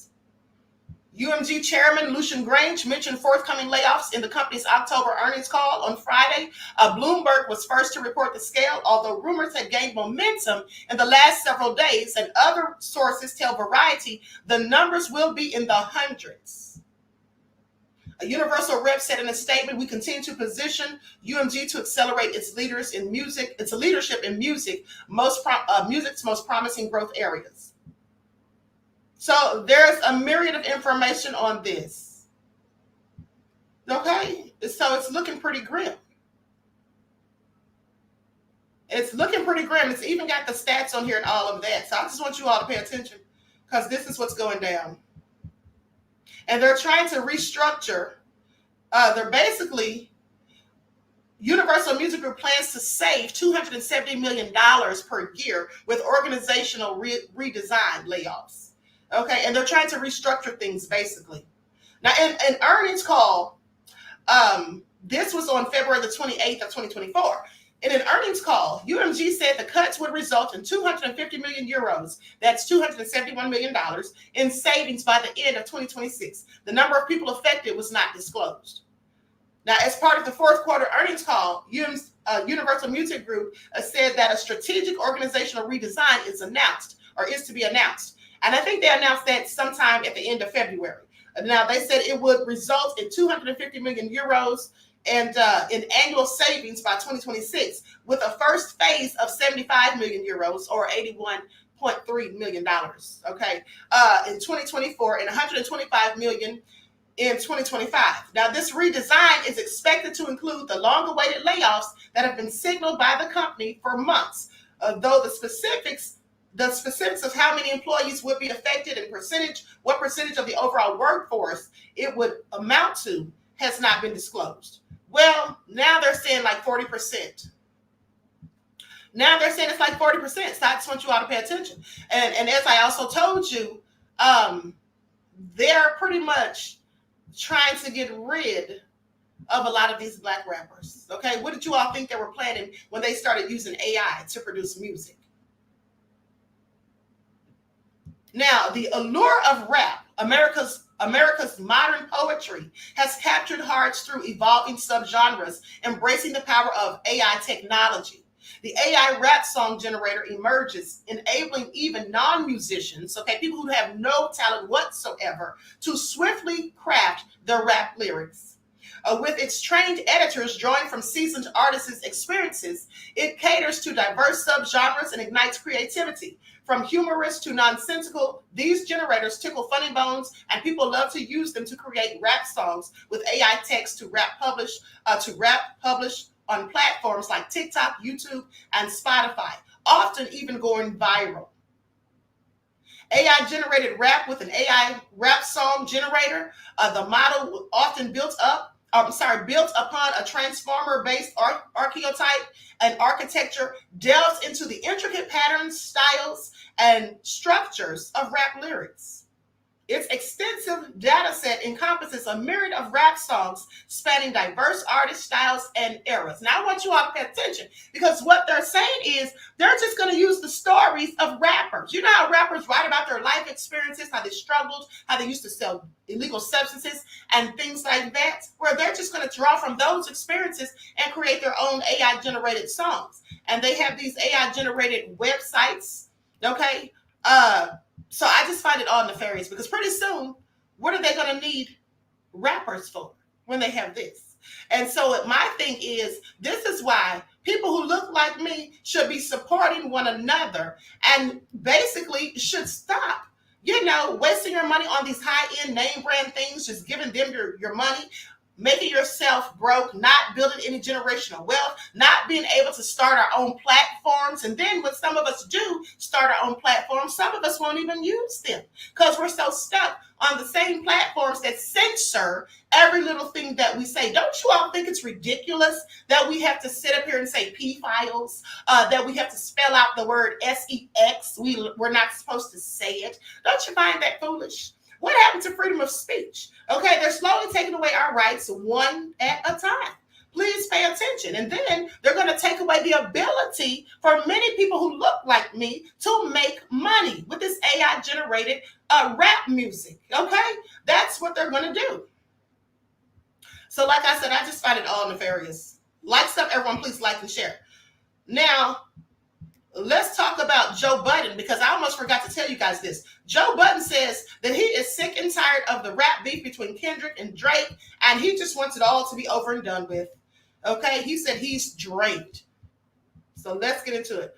UMG Chairman Lucian Grainge mentioned forthcoming layoffs in the company's October earnings call on Friday. Bloomberg was first to report the scale, although rumors had gained momentum in the last several days, and other sources tell Variety the numbers will be in the hundreds. A Universal rep said in a statement, we continue to position UMG to accelerate its leadership in music's most promising growth areas. So there's a myriad of information on this. Okay, so it's looking pretty grim. It's looking pretty grim. It's even got the stats on here and all of that. So I just want you all to pay attention because this is what's going down. And they're trying to restructure. They're basically, Universal Music Group plans to save $270 million per year with organizational redesign layoffs. Okay, and they're trying to restructure things basically. Now, in an earnings call, this was on February the 28th of 2024. In an earnings call, UMG said the cuts would result in 250 million euros, that's $271 million, in savings by the end of 2026. The number of people affected was not disclosed. Now, as part of the fourth quarter earnings call, Universal Music Group said that a strategic organizational redesign is to be announced. And I think they announced that sometime at the end of February. Now, they said it would result in 250 million euros and in annual savings by 2026, with a first phase of 75 million euros or $81.3 million, okay, in 2024 and 125 million in 2025. Now, this redesign is expected to include the long-awaited layoffs that have been signaled by the company for months, though the specifics of how many employees would be affected and what percentage of the overall workforce it would amount to has not been disclosed. Well, now they're saying like 40%. Now they're saying it's like 40%. So I just want you all to pay attention. And as I also told you, they're pretty much trying to get rid of a lot of these Black rappers. Okay, what did you all think they were planning when they started using AI to produce music? Now, the allure of rap, America's modern poetry, has captured hearts through evolving subgenres, embracing the power of AI technology. The AI rap song generator emerges, enabling even non-musicians, okay, people who have no talent whatsoever, to swiftly craft their rap lyrics. With its trained editors drawing from seasoned artists' experiences, it caters to diverse subgenres and ignites creativity. From humorous to nonsensical, these generators tickle funny bones, and people love to use them to create rap songs with AI text to rap publish on platforms like TikTok, YouTube, and Spotify, often even going viral. AI-generated rap with an AI rap song generator. The model often built upon a transformer-based archetype and architecture, delves into the intricate patterns, styles, and structures of rap lyrics. Its extensive data set encompasses a myriad of rap songs spanning diverse artist styles and eras. Now, I want you all to pay attention, because what they're saying is they're just going to use the stories of rappers. You know how rappers write about their life experiences, how they struggled, how they used to sell illegal substances and things like that, where they're just going to draw from those experiences and create their own AI-generated songs. And they have these AI-generated websites, okay? So I just find it all nefarious, because pretty soon, what are they going to need rappers for when they have this? And so my thing is, this is why people who look like me should be supporting one another and basically should stop, wasting your money on these high-end name brand things, just giving them your money, making yourself broke, not building any generational wealth, not being able to start our own platforms. And then when some of us do start our own platforms, some of us won't even use them because we're so stuck on the same platforms that censor every little thing that we say. Don't you all think it's ridiculous that we have to sit up here and say P-files, that we have to spell out the word S-E-X? We're not supposed to say it. Don't you find that foolish? What happened to freedom of speech? Okay, they're slowly taking away our rights one at a time. Please pay attention. And then they're going to take away the ability for many people who look like me to make money with this AI-generated rap music. Okay, that's what they're going to do. So like I said, I just find it all nefarious. Like stuff, everyone, please like and share. Now, let's talk about Joe Budden, because I almost forgot to tell you guys this. Joe Budden says that he is sick and tired of the rap beef between Kendrick and Drake, and he just wants it all to be over and done with. Okay, he said he's drained. So let's get into it.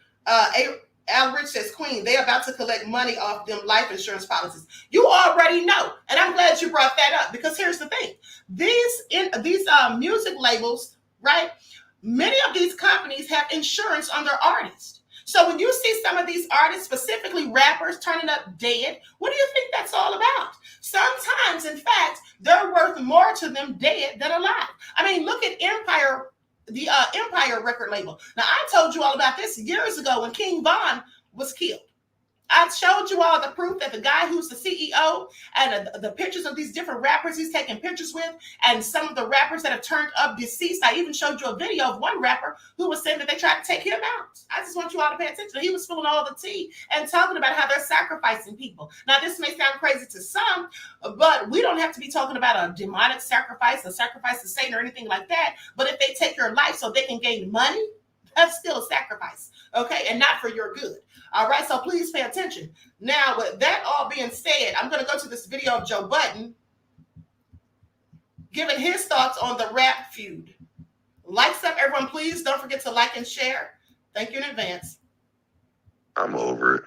Al Rich says, Queen, they're about to collect money off them life insurance policies. You already know, and I'm glad you brought that up, because here's the thing. These music labels, right? Many of these companies have insurance on their artists. So when you see some of these artists, specifically rappers, turning up dead, what do you think that's all about? Sometimes, in fact, they're worth more to them dead than alive. I mean, look at Empire, the Empire record label. Now, I told you all about this years ago when King Von was killed. I showed you all the proof that the guy who's the CEO and the pictures of these different rappers he's taking pictures with, and some of the rappers that have turned up deceased. I even showed you a video of one rapper who was saying that they tried to take him out. I just want you all to pay attention. He was spilling all the tea and talking about how they're sacrificing people. Now, this may sound crazy to some, but we don't have to be talking about a demonic sacrifice, a sacrifice to Satan or anything like that. But if they take your life so they can gain money, that's still a sacrifice, okay? And not for your good. All right, so please pay attention. Now, with that all being said, I'm going to go to this video of Joe Budden giving his thoughts on the rap feud. Like stuff, everyone, please don't forget to like and share. Thank you in advance. I'm over it.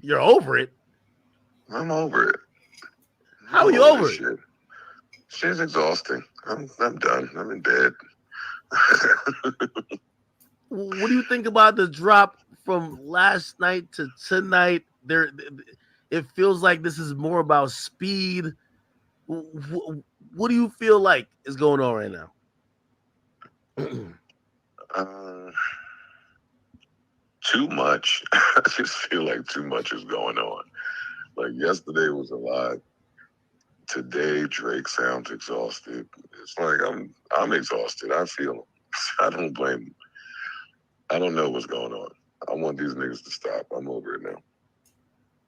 You're over it? I'm over it. How are you over it? Shit. Shit's exhausting. I'm done. I'm in bed. What do you think about the drop from last night to tonight? It feels like this is more about speed. What do you feel like is going on right now? Too much. I just feel like too much is going on. Like yesterday was a lot. Today Drake sounds exhausted. It's like I'm exhausted. I feel. I don't blame him. I don't know what's going on. I want these niggas to stop. I'm over it now.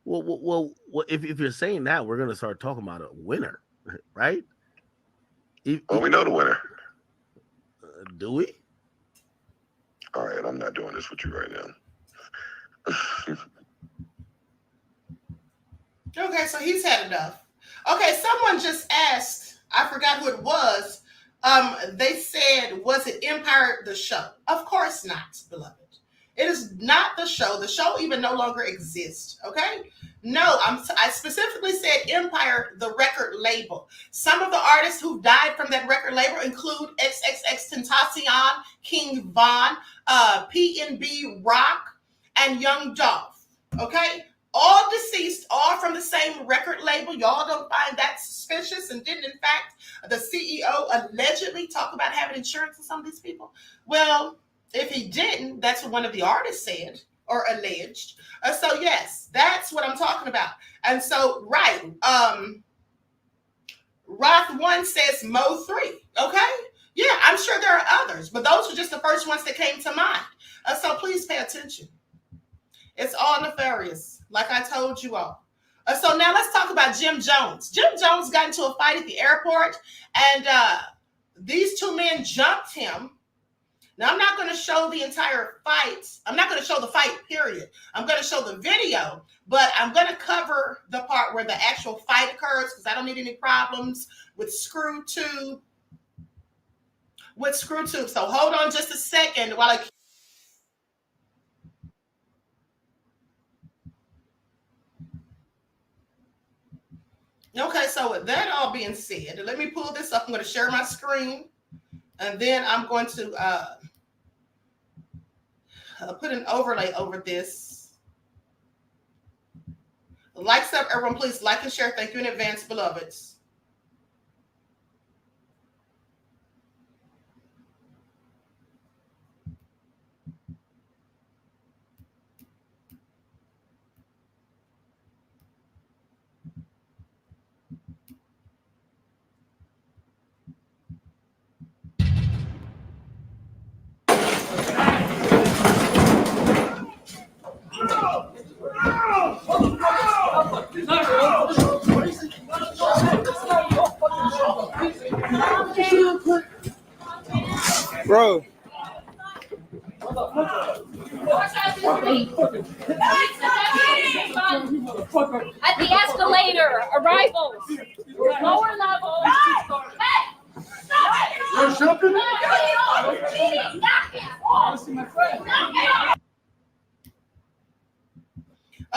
Well, if you're saying that, we're gonna start talking about a winner, right? We know the winner. Do we? All right, I'm not doing this with you right now. Okay, so he's had enough. Okay, someone just asked, I forgot who it was, They said, was it Empire the show? Of course not, beloved. It is not the show. The show even no longer exists, okay? No, I specifically said Empire, the record label. Some of the artists who died from that record label include XXXTentacion, King Von, PNB Rock, and Young Dolph, okay? All deceased, all from the same record label. Y'all don't find that suspicious? And didn't, in fact, the CEO allegedly talk about having insurance for some of these people? Well, if he didn't, that's what one of the artists said or alleged. So yes, that's what I'm talking about. And so, right, Roth 1 says Mo 3, okay? Yeah, I'm sure there are others, but those are just the first ones that came to mind. So please pay attention. It's all nefarious, like I told you all. So now let's talk about Jim Jones. Jim Jones got into a fight at the airport, and these two men jumped him. Now, I'm not going to show the entire fight. I'm not going to show the fight, period. I'm going to show the video, but I'm going to cover the part where the actual fight occurs because I don't need any problems with screw tube. So hold on just a second while I... Okay, so with that all being said, let me pull this up. I'm going to share my screen, and then I'm going to put an overlay over this. Likes up, everyone, please like and share. Thank you in advance, beloveds. Bro. At the escalator, arrivals, lower level. Hey! You're jumping?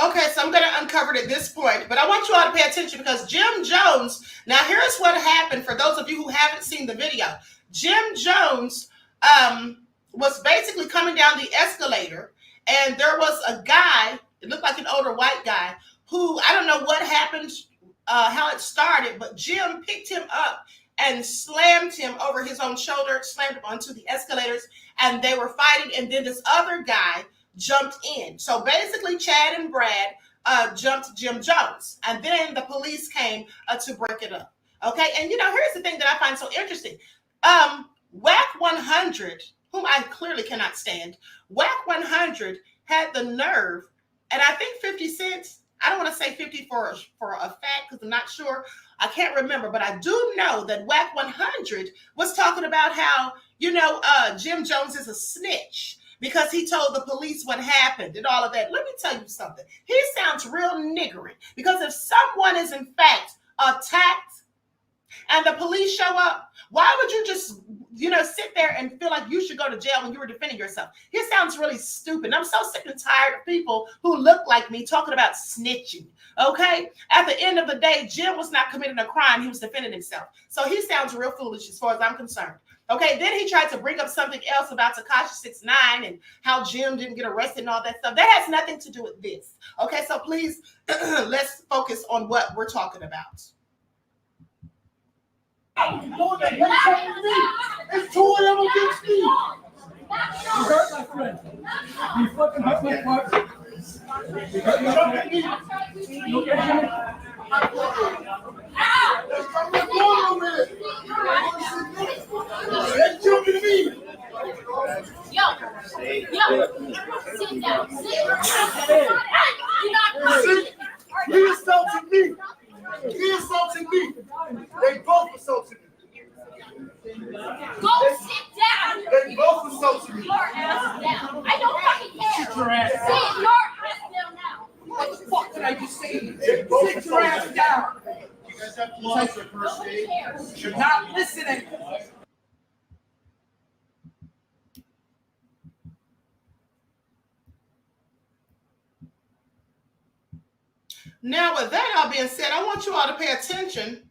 Okay, so I'm going to uncover it at this point, but I want you all to pay attention because Jim Jones, now here's what happened for those of you who haven't seen the video. Jim Jones was basically coming down the escalator, and there was a guy, it looked like an older white guy, who, I don't know what happened, how it started, but Jim picked him up and slammed him over his own shoulder, slammed him onto the escalators, and they were fighting, and then this other guy jumped in. So basically, Chad and Brad jumped Jim Jones, and then the police came to break it up. Okay, and here's the thing that I find so interesting. Whack 100, whom I clearly cannot stand, Whack 100 had the nerve, and I think 50 Cent, I don't want to say 50 for a fact because I'm not sure. I can't remember, but I do know that Whack 100 was talking about how, Jim Jones is a snitch because he told the police what happened and all of that. Let me tell you something. He sounds real niggering because if someone is in fact attacked and the police show up, why would you just, sit there and feel like you should go to jail when you were defending yourself? He sounds really stupid. And I'm so sick and tired of people who look like me talking about snitching, okay? At the end of the day, Jim was not committing a crime. He was defending himself. So he sounds real foolish as far as I'm concerned. Okay, then he tried to bring up something else about Tekashi 6ix9ine and how Jim didn't get arrested and all that stuff. That has nothing to do with this. Okay, so please, let's focus on what we're talking about. It's two of them against me. You hurt my friend. You fucking hurt my partner. You hurt me. Look at him. They're jumping to me. Yo, sit down. He assaulted me. He assaulted me. They both assaulted me. Go sit down. They both assaulted me. Your ass down. I don't fucking care. Sit your ass down. Sit your ass down now. What the fuck did I just say? Sit your ass down. You guys have to lose your first aid. You're not listening. Now, with that all being said, I want you all to pay attention.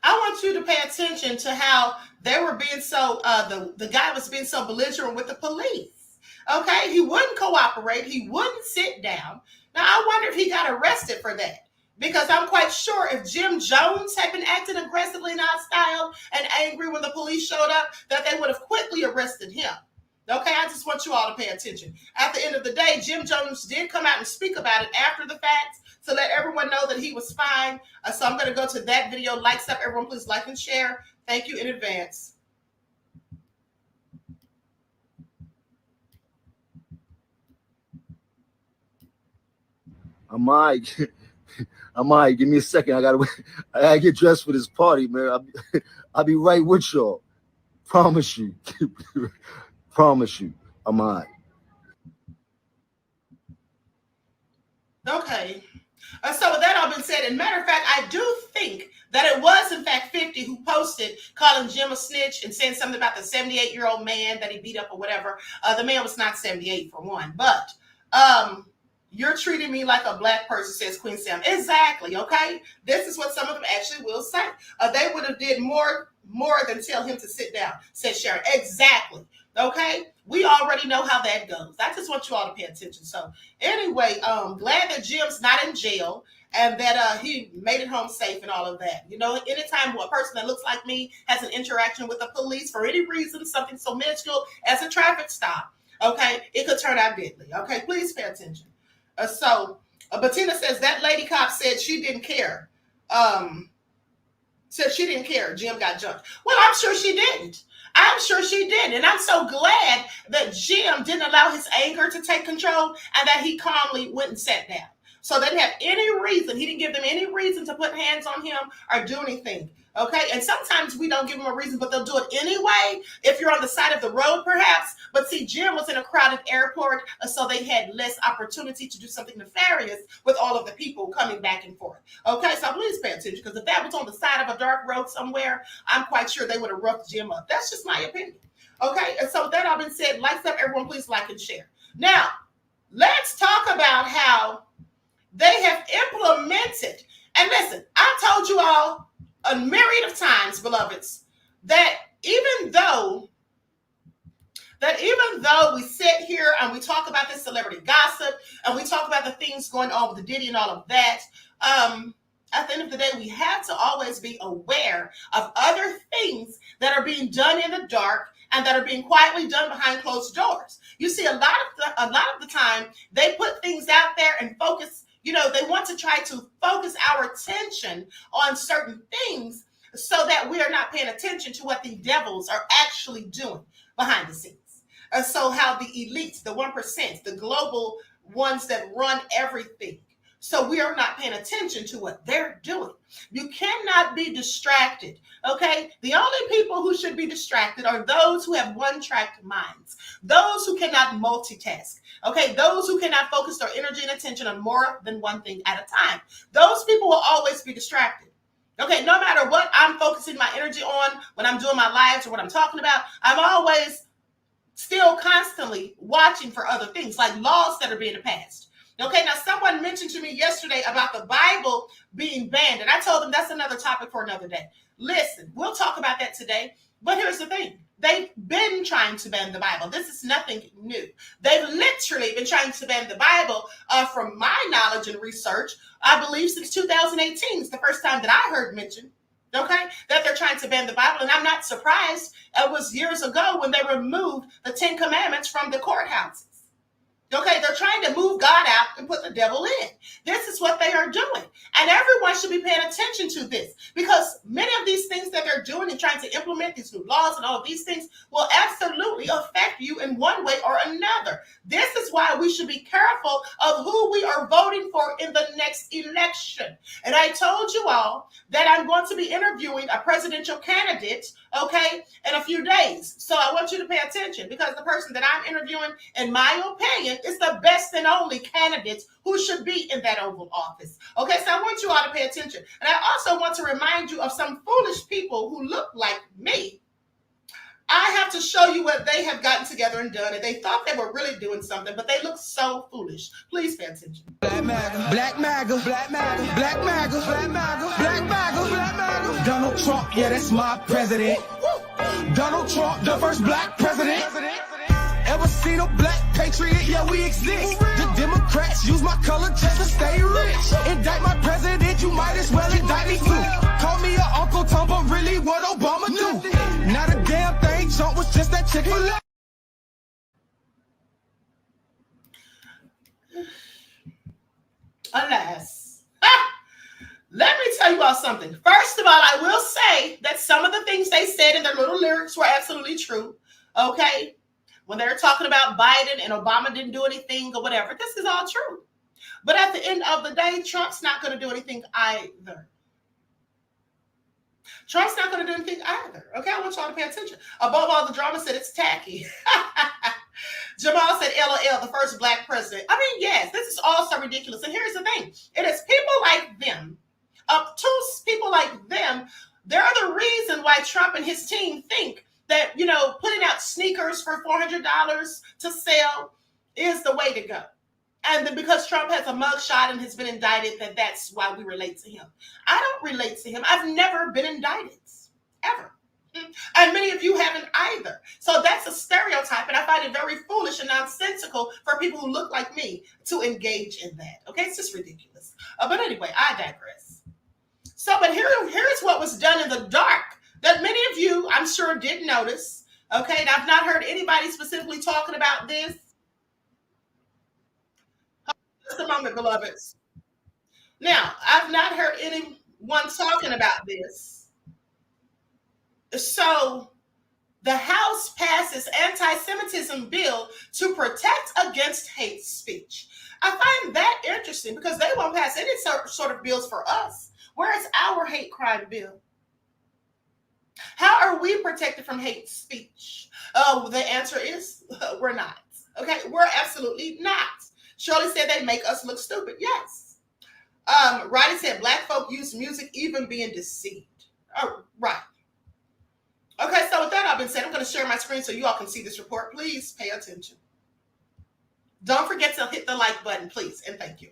I want you to pay attention to how they were being so, the guy was being so belligerent with the police. Okay, he wouldn't cooperate. He wouldn't sit down. Now, I wonder if he got arrested for that. Because I'm quite sure if Jim Jones had been acting aggressively and hostile and angry when the police showed up, that they would have quickly arrested him. Okay, I just want you all to pay attention. At the end of the day, Jim Jones did come out and speak about it after the fact to let everyone know that he was fine. So I'm going to go to that video. Likes up, everyone, please like and share. Thank you in advance. Ahmadiyyah, give me a second. I gotta get dressed for this party, man. I'll be right with y'all. Promise you. Promise you, Ahmadiyyah. Okay. So with that all been said, and matter of fact, I do think that it was in fact 50 who posted calling Jim a snitch and saying something about the 78-year-old man that he beat up or whatever. The man was not 78 for one, but you're treating me like a black person, says Queen Sam. Exactly, okay? This is what some of them actually will say. They would have did more than tell him to sit down, said Sharon. Exactly, okay? We already know how that goes. I just want you all to pay attention. So anyway, glad that Jim's not in jail and that he made it home safe and all of that. You know, anytime a person that looks like me has an interaction with the police for any reason, something so minuscule as a traffic stop, okay, it could turn out deadly. Okay, please pay attention. Bettina says that lady cop said she didn't care. Said she didn't care. Jim got jumped. Well, I'm sure she didn't. I'm sure she did. And I'm so glad that Jim didn't allow his anger to take control and that he calmly went and sat down. So they didn't have any reason. He didn't give them any reason to put hands on him or do anything. Okay. And sometimes we don't give them a reason, but they'll do it anyway. If you're on the side of the road, perhaps. But see, Jim was in a crowded airport, so they had less opportunity to do something nefarious with all of the people coming back and forth. Okay. So please pay attention, because if that was on the side of a dark road somewhere, I'm quite sure they would have roughed Jim up. That's just my opinion. Okay. And so that all been said, likes up, everyone, please like and share. Now, let's talk about how they have implemented. And listen, I told you all a myriad of times, beloveds, that even though we sit here and we talk about this celebrity gossip and we talk about the things going on with the Diddy and all of that, at the end of the day, we have to always be aware of other things that are being done in the dark and that are being quietly done behind closed doors. You see, a lot of the time, they put things out there and focus. You know, they want to try to focus our attention on certain things so that we are not paying attention to what the devils are actually doing behind the scenes. So how the elites, the 1%, the global ones that run everything. So we are not paying attention to what they're doing. You cannot be distracted, okay? The only people who should be distracted are those who have one-track minds, those who cannot multitask, okay? Those who cannot focus their energy and attention on more than one thing at a time. Those people will always be distracted. Okay, no matter what I'm focusing my energy on when I'm doing my lives or what I'm talking about, I'm always still constantly watching for other things, like laws that are being passed. Okay, now someone mentioned to me yesterday about the Bible being banned, and I told them that's another topic for another day. Listen, we'll talk about that today, but here's the thing. They've been trying to ban the Bible. This is nothing new. They've literally been trying to ban the Bible, from my knowledge and research, I believe since 2018 is the first time that I heard mentioned, okay, that they're trying to ban the Bible, and I'm not surprised. It was years ago when they removed the 10 Commandments from the courthouses. Okay, they're trying to move God out and put the devil in. This is what they are doing. And everyone should be paying attention to this, because many of these things that they're doing and trying to implement, these new laws and all of these things, will absolutely affect you in one way or another. This is why we should be careful of who we are voting for in the next election. And I told you all that I'm going to be interviewing a presidential candidate, okay, in a few days. So I want you to pay attention, because the person that I'm interviewing, in my opinion, is the best and only candidate who should be in that Oval Office. Okay, so I want you all to pay attention. And I also want to remind you of some foolish people who look like me, I have to show you what they have gotten together and done, and they thought they were really doing something, but they look so foolish. Please pay attention. Black MAGA, black MAGA, black MAGA, black MAGA, black MAGA, black MAGA, black MAGA. Donald Trump, yeah, that's my president. Donald Trump, the first black president. Ever seen a black patriot? Yeah, we exist. The Democrats use my color just to stay rich. Indict my president, you might as well indict me too. Call me your Uncle Tom, but really what Obama do? Not a damn thing, Trump was just that Chick-fil-A. Alas. Let me tell you all something. First of all, I will say that some of the things they said in their little lyrics were absolutely true. Okay? When they're talking about Biden and Obama didn't do anything or whatever, this is all true. But at the end of the day, Trump's not going to do anything either. Trump's not going to do anything either. Okay, I want y'all to pay attention. Above all, the drama said it's tacky. Jamal said, LOL, the first black president. I mean, yes, this is all so ridiculous. And here's the thing. It is people like them, obtuse people like them, they're the reason why Trump and his team think that, you know, putting out sneakers for $400 to sell is the way to go. And then because Trump has a mugshot and has been indicted, that's why we relate to him. I don't relate to him. I've never been indicted, ever. And many of you haven't either. So that's a stereotype, and I find it very foolish and nonsensical for people who look like me to engage in that. Okay, it's just ridiculous. But anyway, I digress. So, but here's what was done in the dark that many of you, I'm sure, did notice. Okay, and I've not heard anybody specifically talking about this. Just a moment, beloveds. Now, I've not heard anyone talking about this. So, the House passes anti-Semitism bill to protect against hate speech. I find that interesting because they won't pass any sort of bills for us. Where is our hate crime bill? How are we protected from hate speech? The answer is we're not. Okay, we're absolutely not. Shirley said they make us look stupid. Yes. Roddy said black folk use music even being deceived. Oh, right. Okay, so with that all been said, I'm going to share my screen so you all can see this report. Please pay attention. Don't forget to hit the like button, please, and thank you.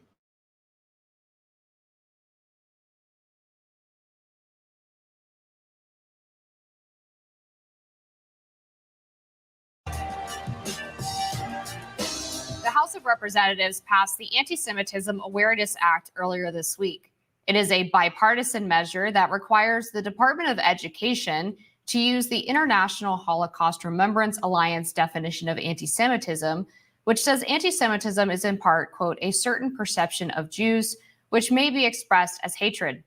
The House of Representatives passed the Antisemitism Awareness Act earlier this week. It is a bipartisan measure that requires the Department of Education to use the International Holocaust Remembrance Alliance definition of anti-Semitism, which says anti-Semitism is in part, quote, a certain perception of Jews, which may be expressed as hatred.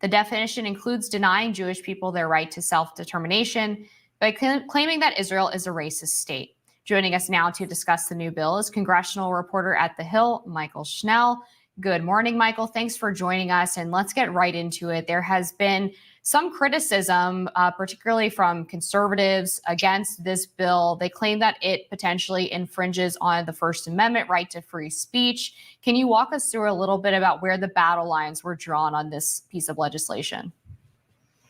The definition includes denying Jewish people their right to self-determination by claiming that Israel is a racist state. Joining us now to discuss the new bill is congressional reporter at The Hill, Michael Schnell. Good morning, Michael. Thanks for joining us, and let's get right into it. There has been some criticism, particularly from conservatives, against this bill. They claim that it potentially infringes on the First Amendment right to free speech. Can you walk us through a little bit about where the battle lines were drawn on this piece of legislation?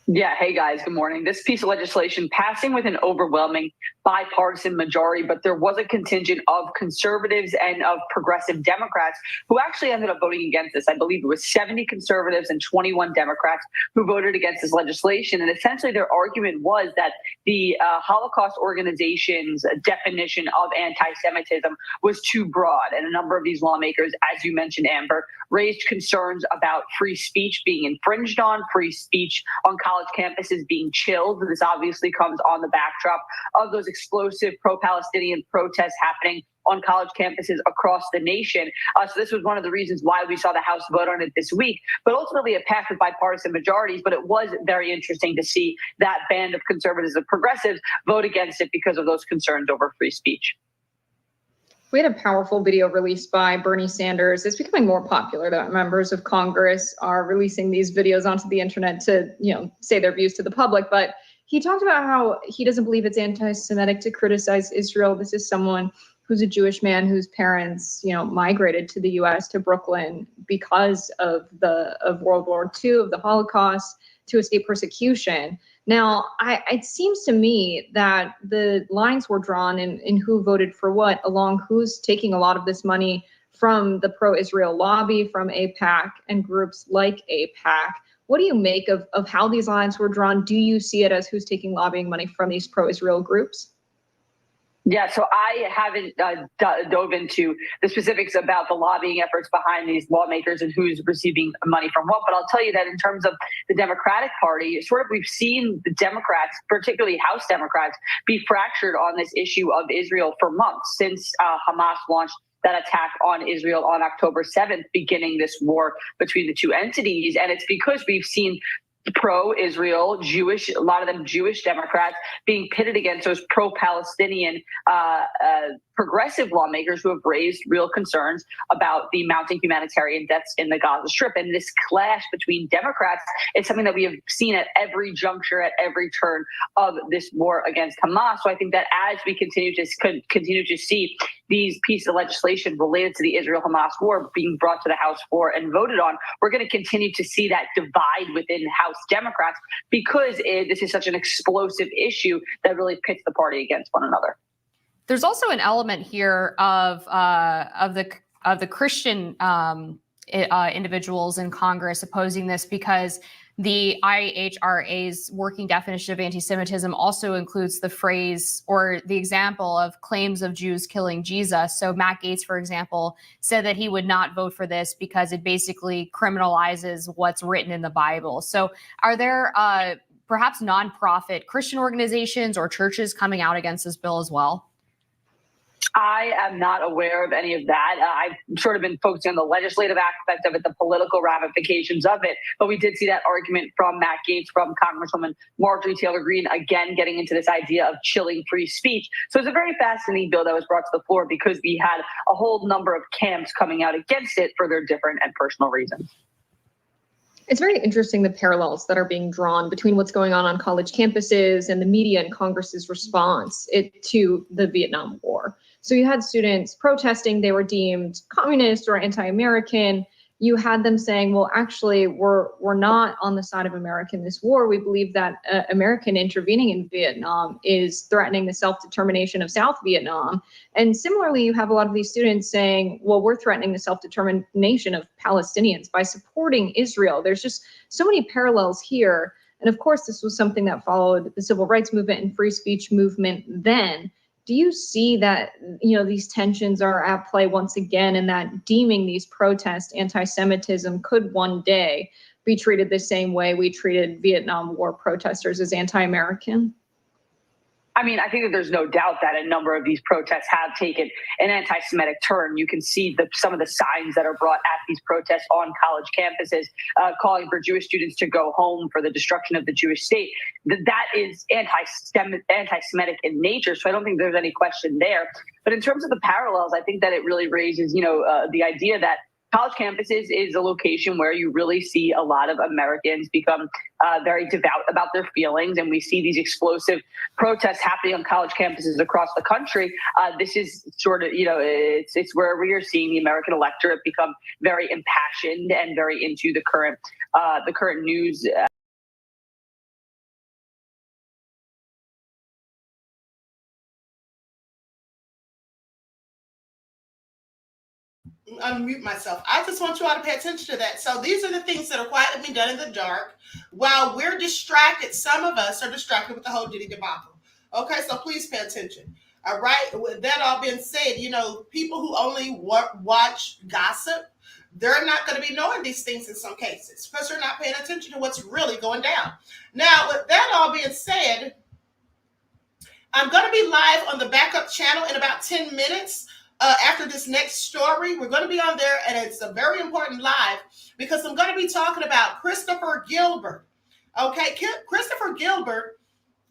Yeah. Hey, guys. Good morning. This piece of legislation passing with an overwhelming bipartisan majority, but there was a contingent of conservatives and of progressive Democrats who actually ended up voting against this. I believe it was 70 conservatives and 21 Democrats who voted against this legislation. And essentially their argument was that the Holocaust organization's definition of anti-Semitism was too broad. And a number of these lawmakers, as you mentioned, Amber, raised concerns about free speech being infringed on, free speech on college campuses being chilled. This obviously comes on the backdrop of those explosive pro-Palestinian protests happening on college campuses across the nation. So this was one of the reasons why we saw the House vote on it this week. But ultimately it passed with bipartisan majorities, but it was very interesting to see that band of conservatives and progressives vote against it because of those concerns over free speech. We had a powerful video released by Bernie Sanders. It's becoming more popular that members of Congress are releasing these videos onto the internet to, say their views to the public. But he talked about how he doesn't believe it's anti-Semitic to criticize Israel. This is someone who's a Jewish man whose parents, migrated to the U.S., to Brooklyn because of World War II, of the Holocaust, to escape persecution. Now, it seems to me that the lines were drawn in who voted for what, along who's taking a lot of this money from the pro-Israel lobby, from AIPAC and groups like AIPAC. What do you make of how these lines were drawn? Do you see it as who's taking lobbying money from these pro-Israel groups? Yeah, so I haven't dove into the specifics about the lobbying efforts behind these lawmakers and who's receiving money from what. But I'll tell you that in terms of the Democratic Party, sort of we've seen the Democrats, particularly House Democrats, be fractured on this issue of Israel for months since Hamas launched that attack on Israel on October 7th, beginning this war between the two entities. And it's because we've seen pro-Israel, Jewish, a lot of them Jewish Democrats being pitted against those pro-Palestinian progressive lawmakers who have raised real concerns about the mounting humanitarian deaths in the Gaza Strip. And this clash between Democrats is something that we have seen at every juncture, at every turn of this war against Hamas. So I think that as we continue to see these pieces of legislation related to the Israel-Hamas war being brought to the House floor and voted on, we're going to continue to see that divide within House Democrats because this is such an explosive issue that really pits the party against one another. There's also an element here of the Christian individuals in Congress opposing this because the IHRA's working definition of anti-Semitism also includes the phrase or the example of claims of Jews killing Jesus. So Matt Gaetz, for example, said that he would not vote for this because it basically criminalizes what's written in the Bible. So are there perhaps nonprofit Christian organizations or churches coming out against this bill as well? I am not aware of any of that. I've sort of been focusing on the legislative aspect of it, the political ramifications of it. But we did see that argument from Matt Gaetz, from Congresswoman Marjorie Taylor Greene, again, getting into this idea of chilling free speech. So it's a very fascinating bill that was brought to the floor because we had a whole number of camps coming out against it for their different and personal reasons. It's very interesting, the parallels that are being drawn between what's going on college campuses and the media and Congress's response to the Vietnam War. So you had students protesting, they were deemed communist or anti-American. You had them saying, well, actually, we're not on the side of America in this war. We believe that American intervening in Vietnam is threatening the self-determination of South Vietnam. And similarly, you have a lot of these students saying, well, we're threatening the self-determination of Palestinians by supporting Israel. There's just so many parallels here. And of course, this was something that followed the civil rights movement and free speech movement then. Do you see that, these tensions are at play once again, and that deeming these protests anti-Semitism could one day be treated the same way we treated Vietnam War protesters as anti-American? I mean, I think that there's no doubt that a number of these protests have taken an anti-Semitic turn. You can see some of the signs that are brought at these protests on college campuses, calling for Jewish students to go home, for the destruction of the Jewish state. That is anti-Semitic in nature, so I don't think there's any question there. But in terms of the parallels, I think that it really raises, the idea that college campuses is a location where you really see a lot of Americans become very devout about their feelings. And we see these explosive protests happening on college campuses across the country. This is sort of, it's where we are seeing the American electorate become very impassioned and very into the current news. Unmute myself. I just want you all to pay attention to that. So these are the things that are quietly being done in the dark while we're distracted. Some of us are distracted with the whole Diddy debacle. Okay, so please pay attention. All right. With that all being said, people who only watch gossip, they're not going to be knowing these things in some cases because they're not paying attention to what's really going down. Now, with that all being said, I'm going to be live on the backup channel in about 10 minutes. After this next story, we're going to be on there, and it's a very important live because I'm going to be talking about Christopher Gilbert. Okay, Christopher Gilbert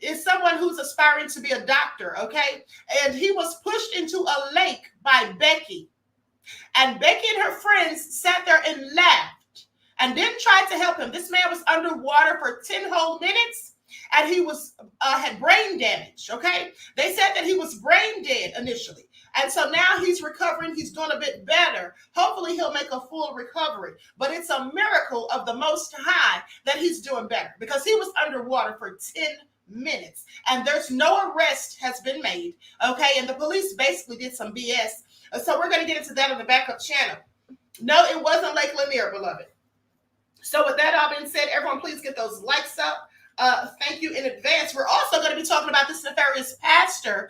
is someone who's aspiring to be a doctor, okay? And he was pushed into a lake by Becky. And Becky and her friends sat there and laughed and didn't try to help him. This man was underwater for 10 whole minutes, and he was had brain damage, okay? They said that he was brain dead initially. And so now he's recovering. He's doing a bit better. Hopefully he'll make a full recovery. But it's a miracle of the Most High that he's doing better, because he was underwater for 10 minutes and there's no arrest has been made. Okay. And the police basically did some BS. So we're going to get into that on the backup channel. No, it wasn't Lake Lanier, beloved. So with that all being said, everyone, please get those likes up. Thank you in advance. We're also going to be talking about this nefarious pastor,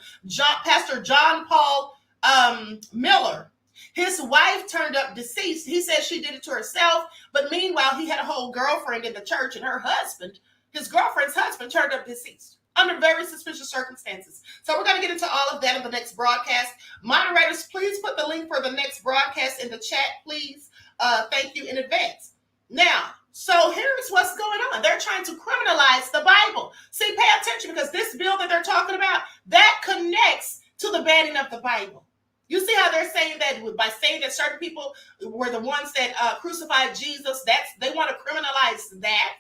Pastor John Paul Miller. His wife turned up deceased. He said she did it to herself, but meanwhile, he had a whole girlfriend in the church, and her husband, his girlfriend's husband, turned up deceased under very suspicious circumstances. So we're going to get into all of that in the next broadcast. Moderators, please put the link for the next broadcast in the chat, please. Thank you in advance. Now, so here's what's going on. They're trying to criminalize the Bible. See, pay attention, because this bill that they're talking about, that connects to the banning of the Bible. You see how they're saying that by saying that certain people were the ones that crucified Jesus, they want to criminalize that.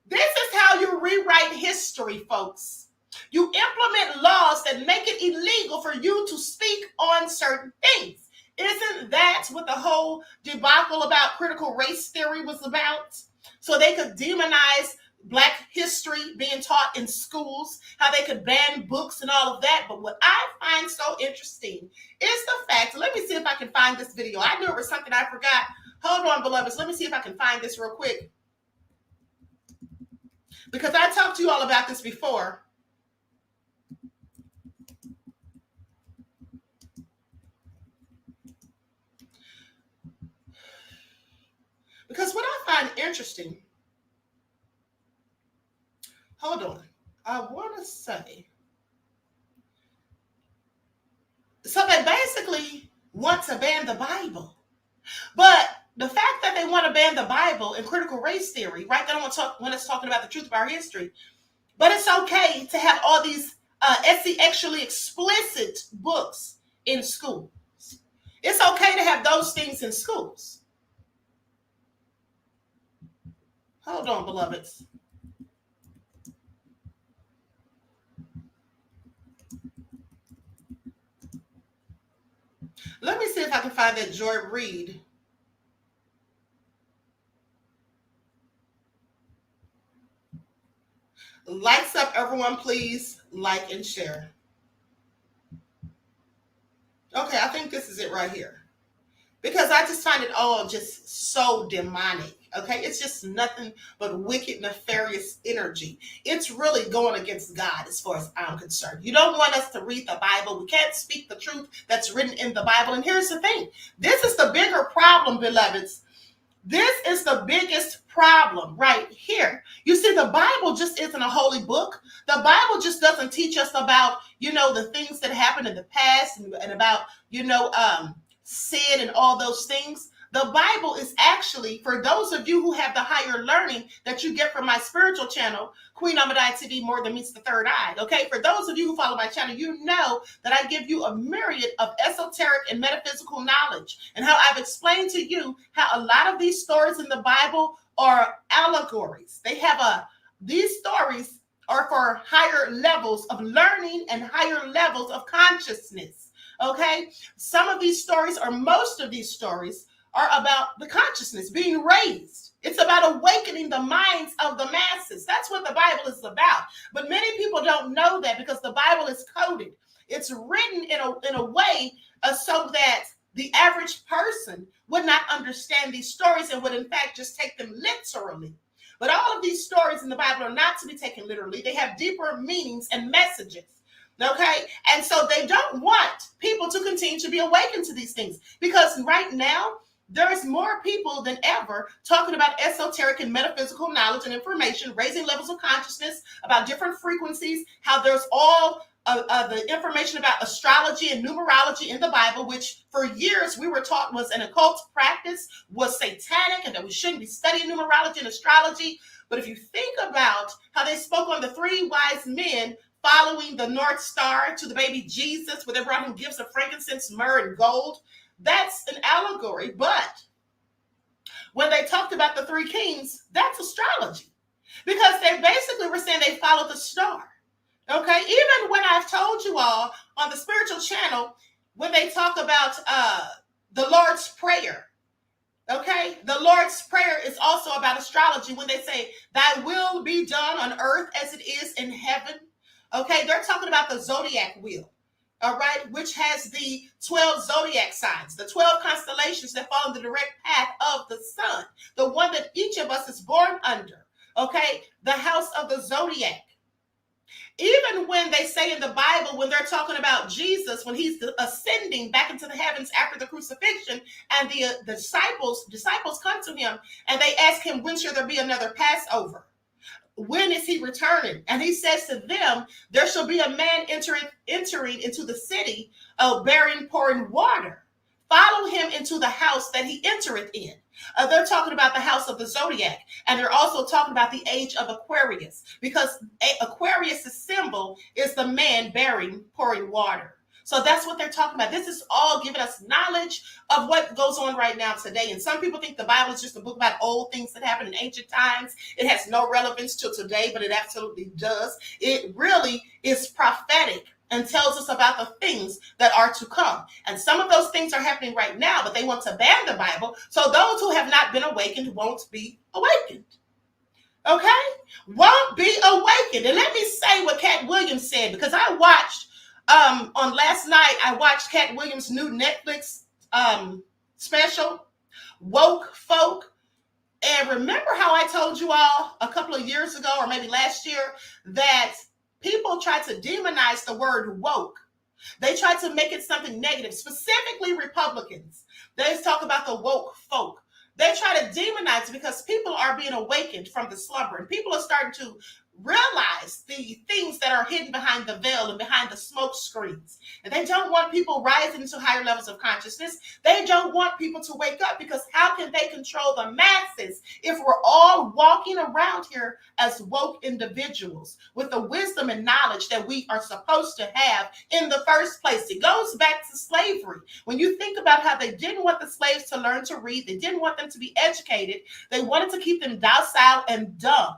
This is how you rewrite history, folks. You implement laws that make it illegal for you to speak on certain things. Isn't that what the whole debacle about critical race theory was about? So they could demonize Black history being taught in schools, how they could ban books and all of that. But what I find so interesting is the fact, let me see if I can find this video. I knew it was something I forgot. Hold on, beloveds. Let me see if I can find this real quick, because I talked to you all about this before. Because what I find interesting, hold on, I want to say, so they basically want to ban the Bible. But the fact that they want to ban the Bible in critical race theory, right? They don't want to talk when it's talking about the truth of our history. But it's okay to have all these sexually explicit books in schools. It's okay to have those things in schools. Hold on, beloveds. Let me see if I can find that Joy Reid. Likes up, everyone, please like and share. Okay, I think this is it right here, because I just find it all just so demonic. Okay, it's just nothing but wicked, nefarious energy. It's really going against God as far as I'm concerned. You don't want us to read the Bible. We can't speak the truth that's written in the Bible. And here's the thing. This is the bigger problem, beloveds. This is the biggest problem right here. You see, the Bible just isn't a holy book. The Bible just doesn't teach us about, the things that happened in the past and about, sin and all those things. The Bible is actually, for those of you who have the higher learning that you get from my spiritual channel, Queen Ahmadiyyah TV, More Than Meets the Third Eye. Okay, for those of you who follow my channel, you know that I give you a myriad of esoteric and metaphysical knowledge, and how I've explained to you how a lot of these stories in the Bible are allegories. These stories are for higher levels of learning and higher levels of consciousness. Okay, some of these stories, or most of these stories, are about the consciousness being raised. It's about awakening the minds of the masses. That's what the Bible is about. But many people don't know that, because the Bible is coded. It's written in a way so that the average person would not understand these stories and would in fact just take them literally. But all of these stories in the Bible are not to be taken literally. They have deeper meanings and messages. Okay, and so they don't want people to continue to be awakened to these things, because right now there's more people than ever talking about esoteric and metaphysical knowledge and information, raising levels of consciousness about different frequencies, how there's all the information about astrology and numerology in the Bible, which for years we were taught was an occult practice, was satanic, and that we shouldn't be studying numerology and astrology. But if you think about how they spoke on the three wise men following the North Star to the baby Jesus, where they brought him gifts of frankincense, myrrh, and gold, that's an allegory. But when they talked about the three kings, that's astrology, because they basically were saying they followed the star. Okay, even when I've told you all on the spiritual channel when they talk about the Lord's Prayer. Okay, the Lord's Prayer is also about astrology when they say, "Thy will be done on earth as it is in heaven." Okay, they're talking about the zodiac wheel, all right, which has the 12 zodiac signs, the 12 constellations that follow the direct path of the sun, the one that each of us is born under. Okay, the house of the zodiac. Even when they say in the Bible, when they're talking about Jesus, when he's ascending back into the heavens after the crucifixion, and the disciples come to him and they ask him, when shall there be another Passover? When is he returning? And he says to them, there shall be a man entering into the city, bearing pouring water. Follow him into the house that he entereth in. They're talking about the house of the zodiac, and they're also talking about the age of Aquarius, because Aquarius' symbol is the man pouring water. So that's what they're talking about. This is all giving us knowledge of what goes on right now today. And some people think the Bible is just a book about old things that happened in ancient times. It has no relevance to today, but it absolutely does. It really is prophetic and tells us about the things that are to come. And some of those things are happening right now, but they want to ban the Bible, so those who have not been awakened won't be awakened. Okay? Won't be awakened. And let me say what Cat Williams said, because I watched, on last night, I watched Cat Williams' new Netflix special, Woke Folk. And remember how I told you all a couple of years ago, or maybe last year, that people try to demonize the word woke. They try to make it something negative, specifically Republicans. They talk about the woke folk. They try to demonize it because people are being awakened from the slumber, and people are starting to realize the things that are hidden behind the veil and behind the smoke screens. And they don't want people rising into higher levels of consciousness. They don't want people to wake up, because how can they control the masses if we're all walking around here as woke individuals with the wisdom and knowledge that we are supposed to have in the first place? It goes back to slavery. When you think about how they didn't want the slaves to learn to read, they didn't want them to be educated, they wanted to keep them docile and dumb,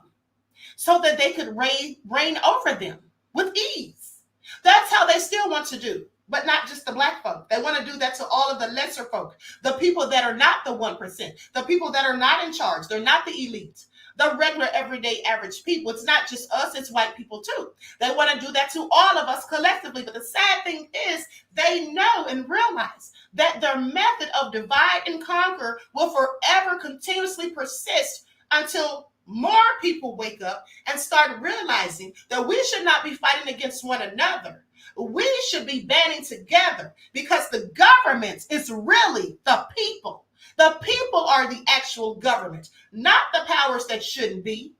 so that they could reign over them with ease. That's how they still want to do, but not just the black folk. They want to do that to all of the lesser folk, the people that are not the 1%, the people that are not in charge. They're not the elite, the regular, everyday, average people. It's not just us, it's white people too. They want to do that to all of us collectively. But the sad thing is, they know and realize that their method of divide and conquer will forever continuously persist until more people wake up and start realizing that we should not be fighting against one another. We should be banding together, because the government is really the people. The people are the actual government, not the powers that shouldn't be.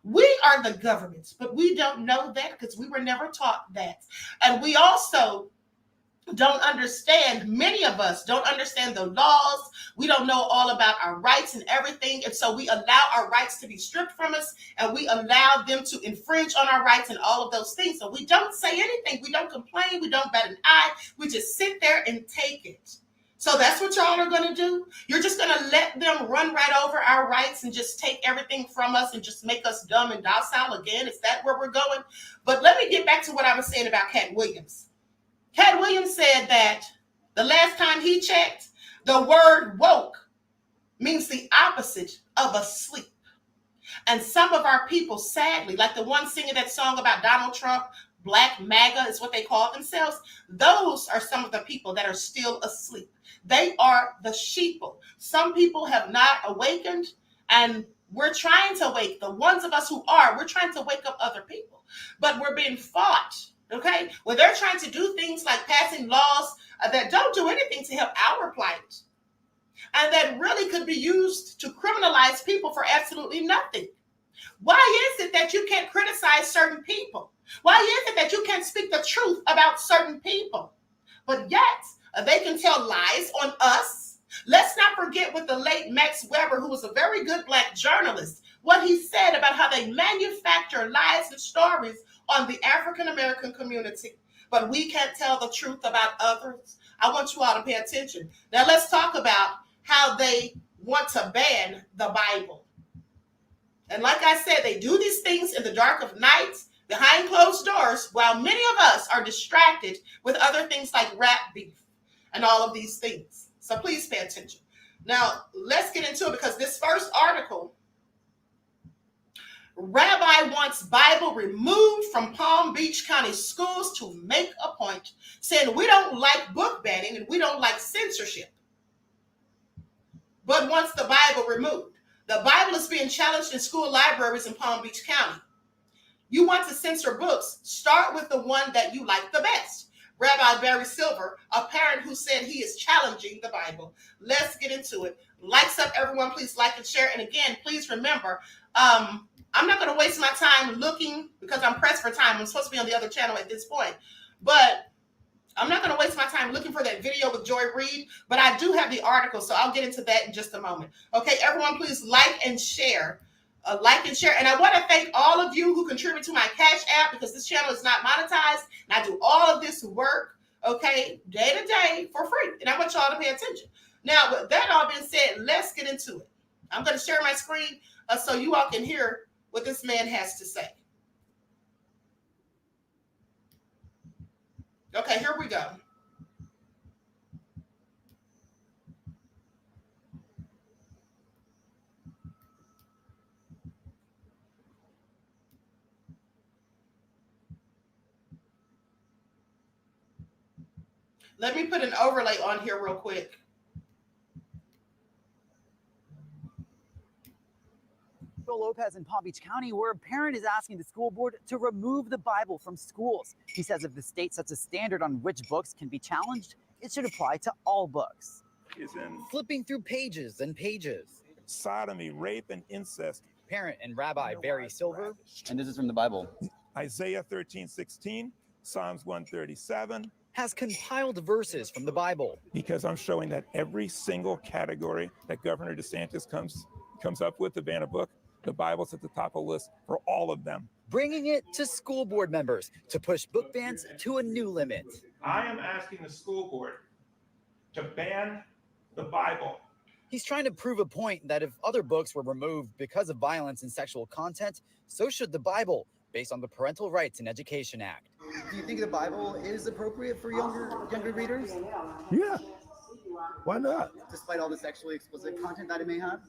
We are the government, but we don't know that because we were never taught that. And we also don't understand, many of us don't understand the laws. We don't know all about our rights and everything. And so we allow our rights to be stripped from us, and we allow them to infringe on our rights and all of those things. So we don't say anything. We don't complain. We don't bat an eye. We just sit there and take it. So that's what y'all are going to do? You're just going to let them run right over our rights and just take everything from us and just make us dumb and docile again? Is that where we're going? But let me get back to what I was saying about Cat Williams. Cat Williams said that the last time he checked, the word woke means the opposite of asleep. And some of our people, sadly, like the one singing that song about Donald Trump, Black MAGA is what they call themselves, those are some of the people that are still asleep. They are the sheeple. Some people have not awakened, and we're trying to wake, the ones of us who are, we're trying to wake up other people. But we're being fought. Okay, well, they're trying to do things like passing laws that don't do anything to help our plight, and that really could be used to criminalize people for absolutely nothing. Why is it that you can't criticize certain people? Why is it that you can't speak the truth about certain people? But yet, they can tell lies on us. Let's not forget with the late Max Weber, who was a very good Black journalist, what he said about how they manufacture lies and stories on the African-American community, but we can't tell the truth about others. I want you all to pay attention. Now let's talk about how they want to ban the Bible. And like I said, they do these things in the dark of night, behind closed doors, while many of us are distracted with other things like rap beef. and all of these things. So please pay attention. Now, let's get into it because this first article, Rabbi wants Bible removed from Palm Beach County schools to make a point, saying we don't like book banning and we don't like censorship, but wants the Bible removed. The Bible is being challenged in school libraries in Palm Beach County. You want to censor books, start with the one that you like the best. Rabbi Barry Silver, a parent who said he is challenging the Bible. Let's get into it. Likes up, everyone. Please like and share. And again, please remember, I'm not going to waste my time looking because I'm pressed for time. I'm supposed to be on the other channel at this point. But I'm not going to waste my time looking for that video with Joy Reid. But I do have the article, so I'll get into that in just a moment. Okay, everyone, please like and share. And I want to thank all of you who contribute to my Cash App because this channel is not monetized. And I do all of this work, okay, day to day for free. And I want y'all to pay attention. Now, with that all being said, let's get into it. I'm going to share my screen so you all can hear what this man has to say. Okay, here we go. Let me put an overlay on here real quick. Lopez in Palm Beach County, where a parent is asking the school board to remove the Bible from schools. He says if the state sets a standard on which books can be challenged, it should apply to all books. Is in Flipping through pages and pages. sodomy, rape, and incest. Parent and Rabbi Barry Silver. And this is from the Bible. Isaiah 13:16, Psalms 137. Has compiled verses from the Bible. Because I'm showing that every single category that Governor DeSantis comes up with to ban a book, the Bible's at the top of the list for all of them. Bringing it to school board members to push book bans to a new limit. I am asking the school board to ban the Bible. He's trying to prove a point that if other books were removed because of violence and sexual content, so should the Bible, based on the Parental Rights and Education Act. Do you think the Bible is appropriate for younger readers? Yeah. Why not? Despite all the sexually explicit content that it may have?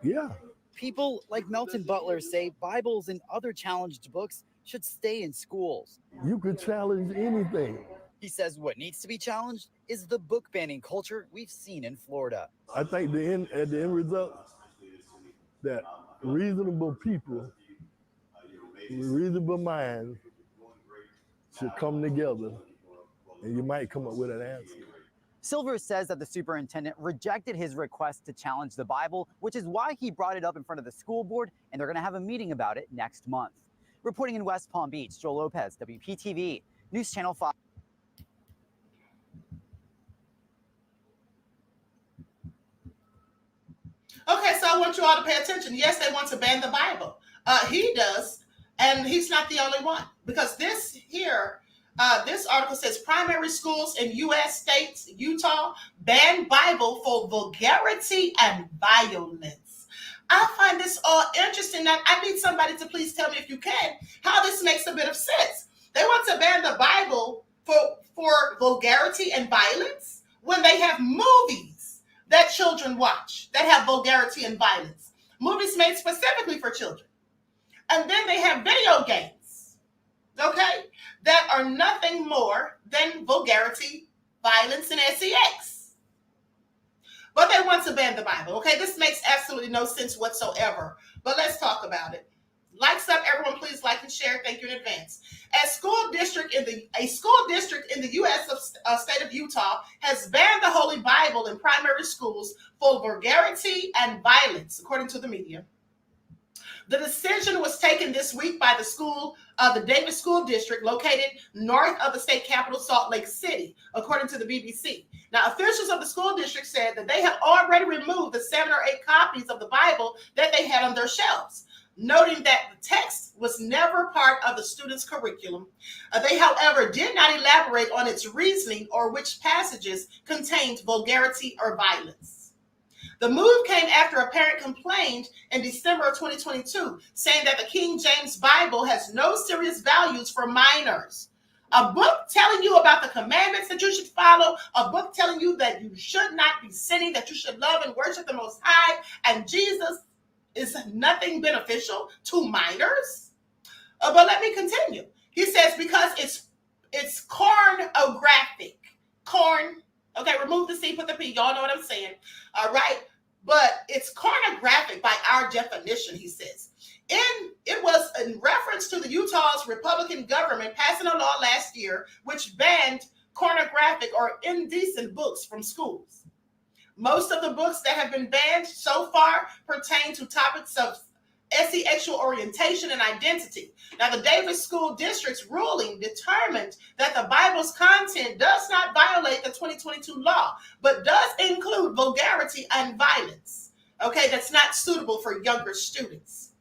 Yeah. People like Melton Butler say Bibles and other challenged books should stay in schools. You could challenge anything. He says what needs to be challenged is the book banning culture we've seen in Florida. I think at the end result, that reasonable people with reasonable minds should come together, and you might come up with an answer. Silver says that the superintendent rejected his request to challenge the Bible, which is why he brought it up in front of the school board, and they're going to have a meeting about it next month. Reporting in West Palm Beach, Joel Lopez, WPTV, News Channel 5. Okay, so I want you all to pay attention. Yes, they want to ban the Bible. He does, and he's not the only one. Because this here, this article says primary schools in U.S. states, Utah, ban Bible for vulgarity and violence. I find this all interesting. Now, I need somebody to please tell me, if you can, how this makes a bit of sense. They want to ban the Bible for vulgarity and violence when they have movies that children watch that have vulgarity and violence. Movies made specifically for children. And then they have video games, okay, that are nothing more than vulgarity, violence, and sex. But they want to ban the Bible, okay? This makes absolutely no sense whatsoever. But let's talk about it. Likes up, everyone, please like and share. Thank you in advance. A school district in the U.S. State of Utah has banned the Holy Bible in primary schools for vulgarity and violence, according to the media. The decision was taken this week by the Davis School District, located north of the state capital, Salt Lake City, according to the BBC. Now, officials of the school district said that they have already removed the 7 or 8 copies of the Bible that they had on their shelves, noting that the text was never part of the students' curriculum. They, however, did not elaborate on its reasoning or which passages contained vulgarity or violence. The move came after a parent complained in December of 2022, saying that the King James Bible has no serious values for minors. A book telling you about the commandments that you should follow, a book telling you that you should not be sinning, that you should love and worship the Most High, and Jesus is nothing beneficial to minors. But let me continue. He says because it's cornographic. Corn, okay, remove the C, put the P. Y'all know what I'm saying. All right. But it's pornographic by our definition, he says. It was in reference to the Utah's Republican government passing a law last year which banned pornographic or indecent books from schools. Most of the books that have been banned so far pertain to topics of sexual orientation and identity. Now, the Davis School District's ruling determined that the Bible's content does not violate the 2022 law, but does include vulgarity and violence. Okay, that's not suitable for younger students.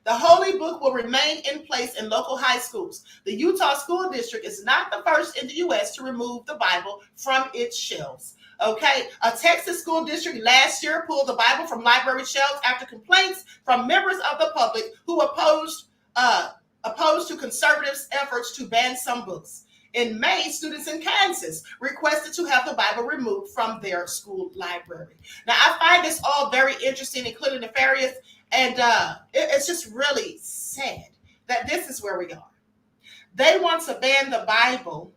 The Holy Book will remain in place in local high schools. The Utah School District is not the first in the U.S. to remove the Bible from its shelves. Okay, a Texas school district last year pulled the Bible from library shelves after complaints from members of the public who opposed to conservatives' efforts to ban some books. In May, students in Kansas requested to have the Bible removed from their school library. Now, I find this all very interesting and clearly nefarious, and it's just really sad that this is where we are. They want to ban the Bible.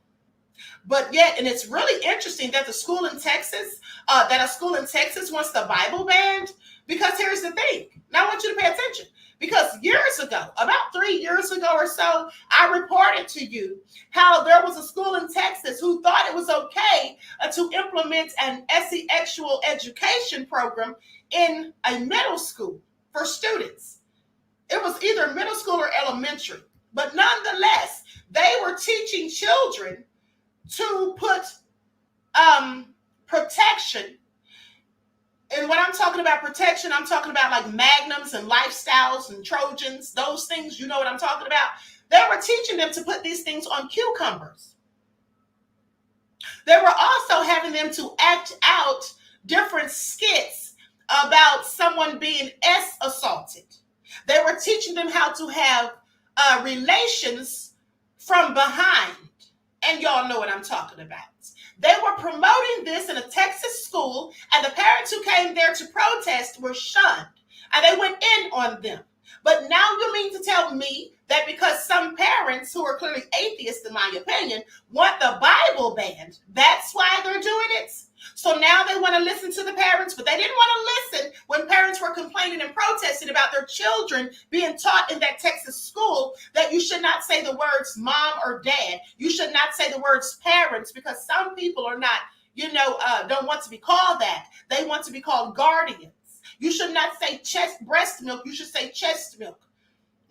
But yet, and it's really interesting that a school in Texas wants the Bible banned, because here's the thing. Now I want you to pay attention, because years ago, about 3 years ago or so, I reported to you how there was a school in Texas who thought it was okay to implement an sexual education program in a middle school for students. It was either middle school or elementary, but nonetheless, they were teaching children to put protection. And when I'm talking about protection, I'm talking about like magnums and lifestyles and Trojans, those things, you know what I'm talking about. They were teaching them to put these things on cucumbers. They were also having them to act out different skits about someone being assaulted. They were teaching them how to have relations from behind. And y'all know what I'm talking about. They were promoting this in a Texas school, and the parents who came there to protest were shunned, and they went in on them. But now you mean to tell me that because some parents who are clearly atheists, in my opinion, want the Bible banned, that's why they're doing it? So now they want to listen to the parents, but they didn't want to listen when parents were complaining and protesting about their children being taught in that Texas school that you should not say the words mom or dad. You should not say the words parents, because some people are not, don't want to be called that. They want to be called guardians. You should not say breast milk. You should say chest milk.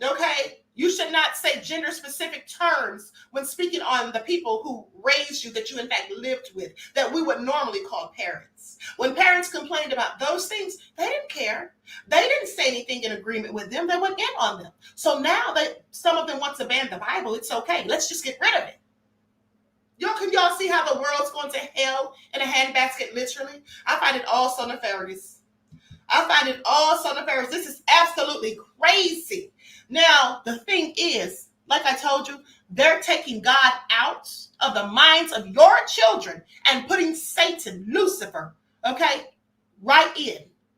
Okay? You should not say gender-specific terms when speaking on the people who raised you, that you in fact lived with, that we would normally call parents. When parents complained about those things, they didn't care. They didn't say anything in agreement with them. They went in on them. So now that some of them want to ban the Bible, it's okay. Let's just get rid of it. Can y'all see how the world's going to hell in a handbasket, literally? I find it all so nefarious. This is absolutely crazy. Now, the thing is, like I told you, they're taking God out of the minds of your children and putting Satan, Lucifer, okay, right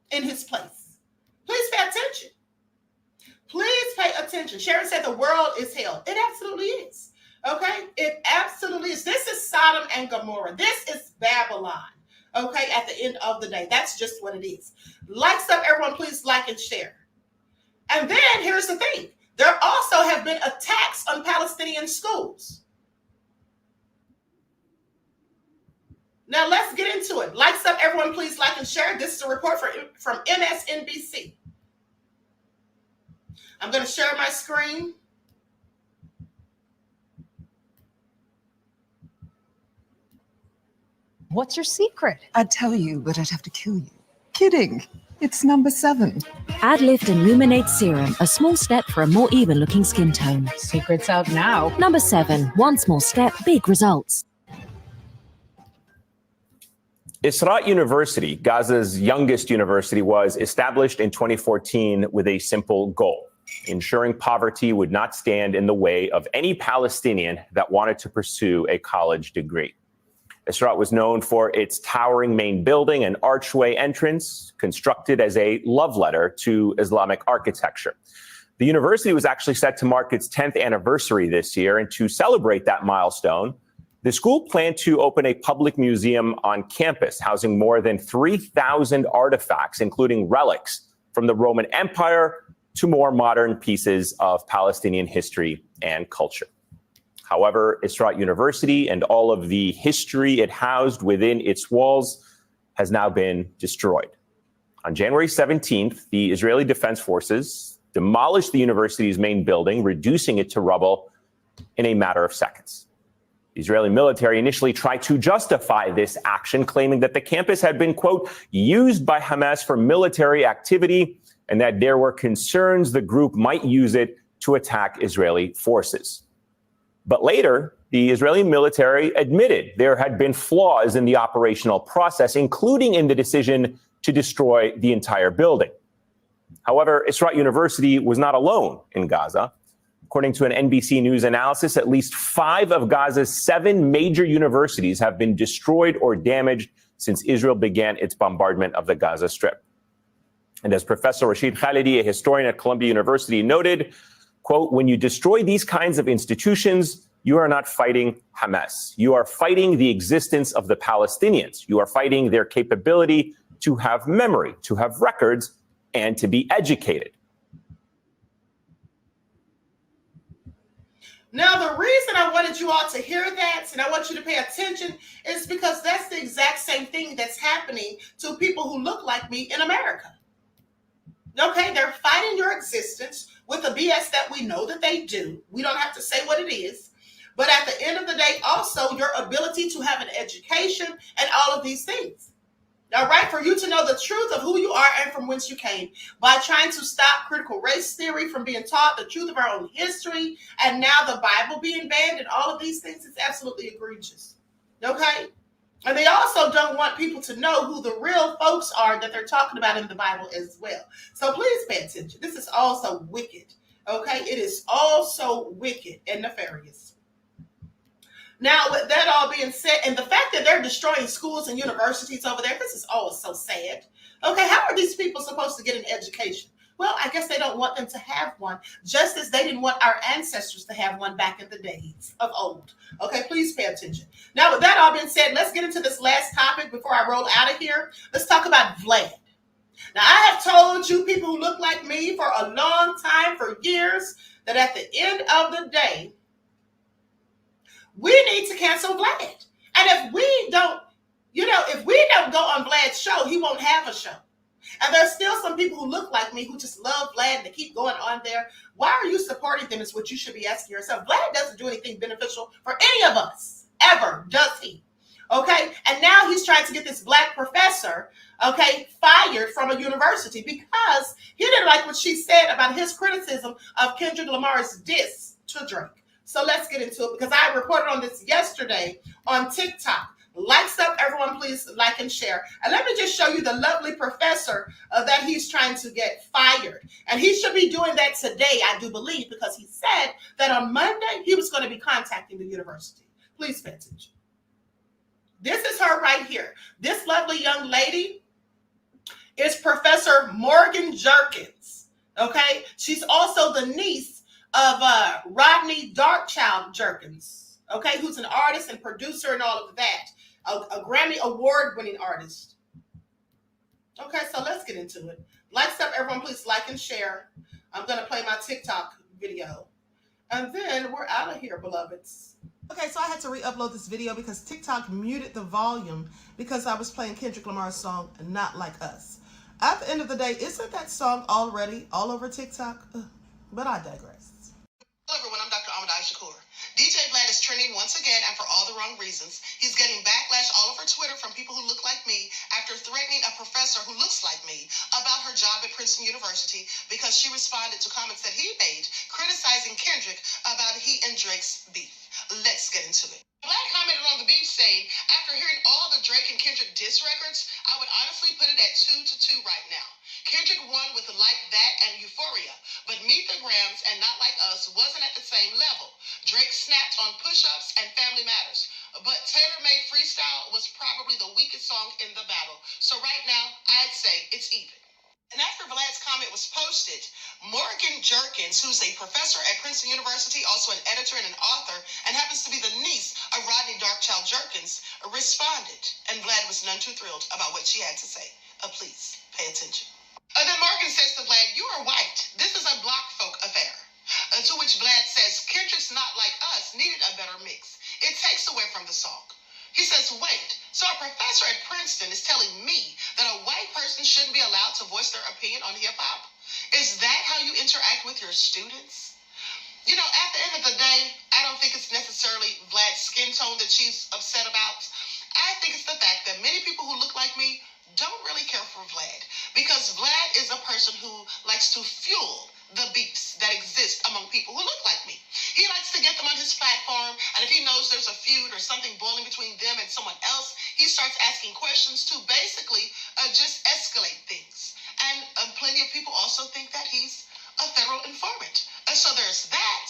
in his place. Please pay attention. Please pay attention. Sharon said the world is hell. It absolutely is. Okay? It absolutely is. This is Sodom and Gomorrah. This is Babylon. Okay? At the end of the day. That's just what it is. Likes up, everyone. Please like and share. And then here's the thing. There also have been attacks on Palestinian schools. Now let's get into it. Likes up, everyone. Please like and share. This is a report from MSNBC. I'm going to share my screen. What's your secret? I'd tell you, but I'd have to kill you. Kidding. It's number 7. Add Lift Illuminate Serum, a small step for a more even-looking skin tone. Secret's out now. Number 7, one small step, big results. Isra University, Gaza's youngest university, was established in 2014 with a simple goal: ensuring poverty would not stand in the way of any Palestinian that wanted to pursue a college degree. Israt was known for its towering main building and archway entrance, constructed as a love letter to Islamic architecture. The university was actually set to mark its 10th anniversary this year, and to celebrate that milestone, the school planned to open a public museum on campus, housing more than 3,000 artifacts, including relics from the Roman Empire to more modern pieces of Palestinian history and culture. However, Israt University and all of the history it housed within its walls has now been destroyed. On January 17th, the Israeli Defense Forces demolished the university's main building, reducing it to rubble in a matter of seconds. The Israeli military initially tried to justify this action, claiming that the campus had been, quote, used by Hamas for military activity and that there were concerns the group might use it to attack Israeli forces. But later, the Israeli military admitted there had been flaws in the operational process, including in the decision to destroy the entire building. However, Israt University was not alone in Gaza. According to an NBC News analysis, at least 5 of Gaza's 7 major universities have been destroyed or damaged since Israel began its bombardment of the Gaza Strip. And as Professor Rashid Khalidi, a historian at Columbia University, noted, quote, when you destroy these kinds of institutions, you are not fighting Hamas. You are fighting the existence of the Palestinians. You are fighting their capability to have memory, to have records, and to be educated. Now, the reason I wanted you all to hear that and I want you to pay attention is because that's the exact same thing that's happening to people who look like me in America. Okay, they're fighting your existence with the BS that we know that they do. We don't have to say what it is. But at the end of the day, also your ability to have an education and all of these things. All right, for you to know the truth of who you are and from whence you came by trying to stop critical race theory from being taught, the truth of our own history, and now the Bible being banned and all of these things is absolutely egregious. Okay? And they also don't want people to know who the real folks are that they're talking about in the Bible as well. So please pay attention. This is also wicked. Okay? It is also wicked and nefarious. Now, with that all being said, and the fact that they're destroying schools and universities over there, this is always so sad. Okay, how are these people supposed to get an education? Well, I guess they don't want them to have one, just as they didn't want our ancestors to have one back in the days of old. Okay, please pay attention. Now, with that all being said, let's get into this last topic before I roll out of here. Let's talk about Vlad. Now, I have told you people who look like me for a long time, for years, that at the end of the day, we need to cancel Vlad. And if we don't, if we don't go on Vlad's show, he won't have a show. And there's still some people who look like me who just love Vlad and they keep going on there. Why are you supporting them is what you should be asking yourself. Vlad doesn't do anything beneficial for any of us, ever, does he? Okay? And now he's trying to get this black professor, okay, fired from a university because he didn't like what she said about his criticism of Kendrick Lamar's diss to Drake. So let's get into it because I reported on this yesterday on TikTok. Likes up, everyone, please like and share. And let me just show you the lovely professor that he's trying to get fired. And he should be doing that today, I do believe, because he said that on Monday he was going to be contacting the university. Please pay attention. This is her right here. This lovely young lady is Professor Morgan Jerkins. Okay? She's also the niece of Rodney Darkchild Jerkins, okay, who's an artist and producer and all of that, a Grammy Award-winning artist. Okay, so let's get into it. Likes up, everyone, please like and share. I'm going to play my TikTok video. And then we're out of here, beloveds. Okay, so I had to re-upload this video because TikTok muted the volume because I was playing Kendrick Lamar's song, Not Like Us. At the end of the day, isn't that song already all over TikTok? But I digress. Hello everyone, I'm Dr. Ahmadiyyah Shakur. DJ Vlad is trending once again and for all the wrong reasons. He's getting backlash all over Twitter from people who look like me after threatening a professor who looks like me about her job at Princeton University because she responded to comments that he made criticizing Kendrick about he and Drake's beef. Let's get into it. Vlad commented on the beef saying, after hearing all the Drake and Kendrick diss records, I would honestly put it at 2-2 right now. Kendrick won with Like That and Euphoria, but Meet the Grams and Not Like Us wasn't at the same level. Drake snapped on Push-Ups and Family Matters, but Tailor-Made Freestyle was probably the weakest song in the battle. So right now, I'd say it's even. And after Vlad's comment was posted, Morgan Jerkins, who's a professor at Princeton University, also an editor and an author, and happens to be the niece of Rodney Darkchild Jerkins, responded. And Vlad was none too thrilled about what she had to say. Please pay attention. Then Morgan says to Vlad, "You are white. This is a black folk affair." To which Vlad says, "Kendrick's Not Like Us needed a better mix. It takes away from the song." He says, "Wait, so a professor at Princeton is telling me that a white person shouldn't be allowed to voice their opinion on hip-hop? Is that how you interact with your students?" You know, at the end of the day, I don't think it's necessarily Vlad's skin tone that she's upset about. I think it's the fact that many people who look like me don't really care for Vlad, because Vlad is a person who likes to fuel the beefs that exist among people who look like me. He likes to get them on his platform, and if he knows there's a feud or something boiling between them and someone else, he starts asking questions to basically just escalate things. And plenty of people also think that he's a federal informant. And so there's that,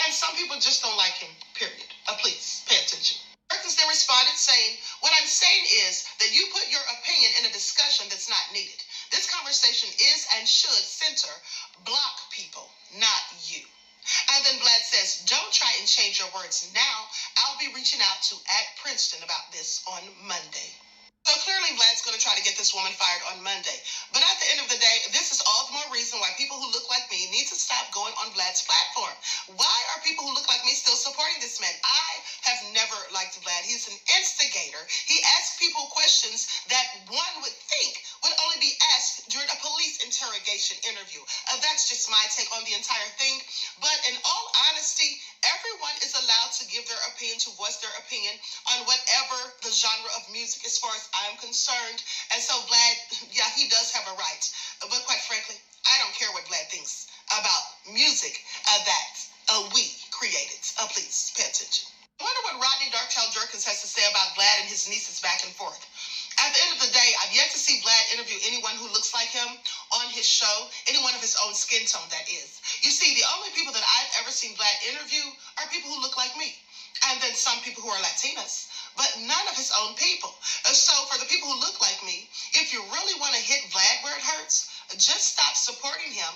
and some people just don't like him, period. Please, pay attention. Perkins then responded saying, "What I'm saying is that you put your opinion in a discussion that's not needed. This conversation is and should center Black people, not you." And then Vlad says, "Don't try and change your words now. I'll be reaching out to @Princeton about this on Monday." So clearly Vlad's going to try to get this woman fired on Monday. But at the end of the day, this is all the more reason why people who look like me need to stop going on Vlad's platform. Why are people who look like me still supporting this man? I have never liked Vlad. He's an instigator. He asks people questions that one would think would only be asked during a police interrogation interview. That's just my take on the entire thing. But in all honesty, everyone is allowed to give their opinion, to voice their opinion on whatever the genre of music, as far as I'm concerned. And so Vlad, yeah, he does have a right. But quite frankly, I don't care what Vlad thinks about music that we created. Please pay attention. I wonder what Rodney Darkchild Jerkins has to say about Vlad and his nieces back and forth. At the end of the day, I've yet to see Vlad interview anyone who looks like him on his show, anyone of his own skin tone, that is. You see, the only people that I've ever seen Vlad interview are people who look like me, and then some people who are Latinas, but none of his own people. So for the people who look like me, if you really want to hit Vlad where it hurts, just stop supporting him.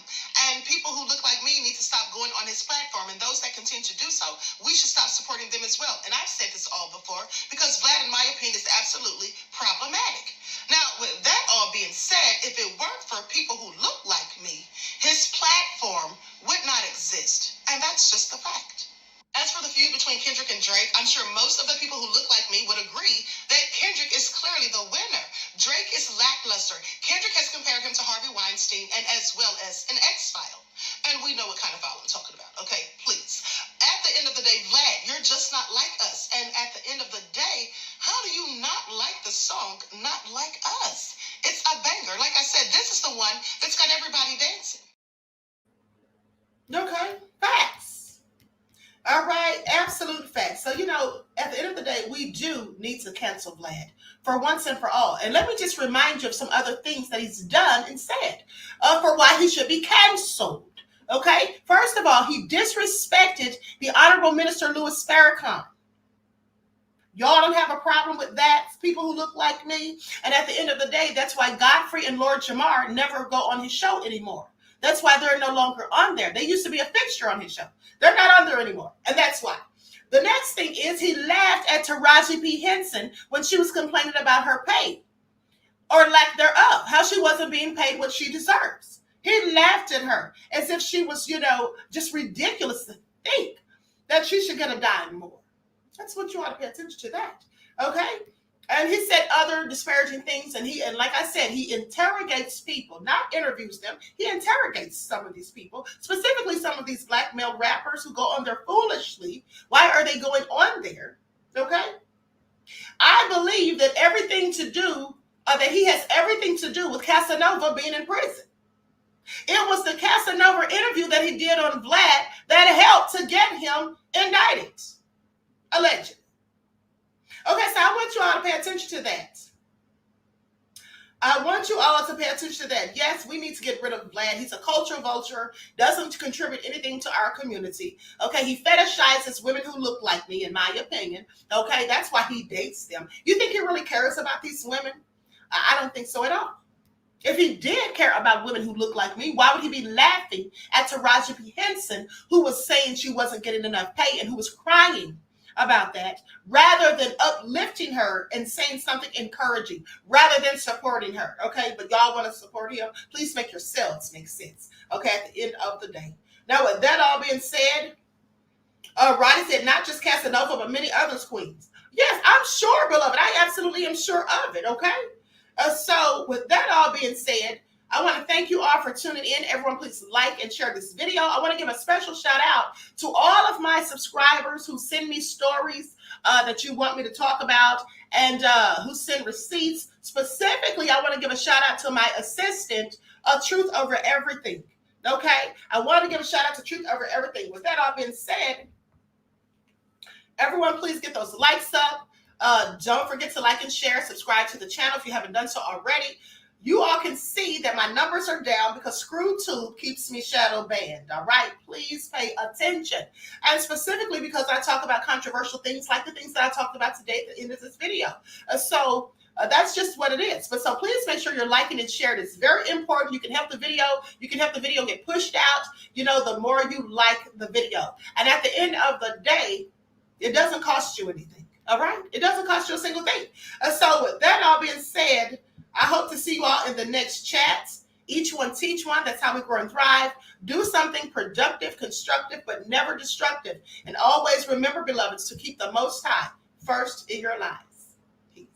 And people who look like me need to stop going on his platform. And those that continue to do so, we should stop supporting them as well. And I've said this all before, because Vlad, in my opinion, is absolutely problematic. Now, with that all being said, if it weren't for people who look like me, his platform would not exist. And that's just a fact. As for the feud between Kendrick and Drake, I'm sure most of the people who look like me would agree that Kendrick is clearly the winner. Drake is lackluster. Kendrick has compared him to Harvey Weinstein and as well as an X-File. And we know what kind of file I'm talking about, okay? Please. At the end of the day, Vlad, you're just not like us. And at the end of the day, how do you not like the song Not Like Us? It's a banger. Like I said, this is the one that's got everybody dancing. Okay? Facts. All right, absolute facts. So, you know, at the end of the day, we do need to cancel Vlad for once and for all. And let me just remind you of some other things that he's done and said for why he should be canceled. Okay? First of all, he disrespected the Honorable Minister Louis Farrakhan. Y'all don't have a problem with that, people who look like me. And at the end of the day, that's why Godfrey and Lord Jamar never go on his show anymore. That's why they're no longer on there. They used to be a fixture on his show. They're not on there anymore. And that's why. The next thing is he laughed at Taraji P. Henson when she was complaining about her pay or lack thereof, how she wasn't being paid what she deserves. He laughed at her as if she was, you know, just ridiculous to think that she should get a dime more. That's what you ought to pay attention to that. Okay? And he said other disparaging things, and like I said, he interrogates people, not interviews them. He interrogates some of these people, specifically some of these black male rappers who go on there foolishly. Why are they going on there? Okay? I believe that that he has everything to do with Casanova being in prison. It was the Casanova interview that he did on Vlad that helped to get him indicted. Allegedly. Okay, so I want you all to pay attention to that. I want you all to pay attention to that. Yes, we need to get rid of Vlad. He's a culture vulture, doesn't contribute anything to our community. Okay, he fetishizes women who look like me, in my opinion. Okay, that's why he dates them. You think he really cares about these women? I don't think so at all. If he did care about women who look like me, why would he be laughing at Taraji P. Henson, who was saying she wasn't getting enough pay and who was crying about that, rather than uplifting her and saying something encouraging, rather than supporting her, okay? But y'all want to support him? Please make yourselves make sense, okay, at the end of the day. Now, with that all being said, Roddy said, not just Casanova, but many others, queens. Yes, I'm sure, beloved. I absolutely am sure of it, okay? So with that all being said, I want to thank you all for tuning in. Everyone, please like and share this video. I want to give a special shout out to all of my subscribers who send me stories that you want me to talk about and who send receipts. Specifically, I want to give a shout out to my assistant, Truth Over Everything. Okay? I want to give a shout out to Truth Over Everything. With that all being said, everyone, please get those likes up. Don't forget to like and share, subscribe to the channel if you haven't done so already. You all can see that my numbers are down because ScrewTube keeps me shadow banned. All right, please pay attention. And specifically because I talk about controversial things like the things that I talked about today at the end of this video. So that's just what it is. But so please make sure you're liking and sharing. It's very important. You can help the video. You can help the video get pushed out, you know, the more you like the video. And at the end of the day, it doesn't cost you anything. All right? It doesn't cost you a single thing. So with that all being said, I hope to see you all in the next chat. Each one teach one. That's how we grow and thrive. Do something productive, constructive, but never destructive. And always remember, beloveds, to keep the Most High first in your lives. Peace.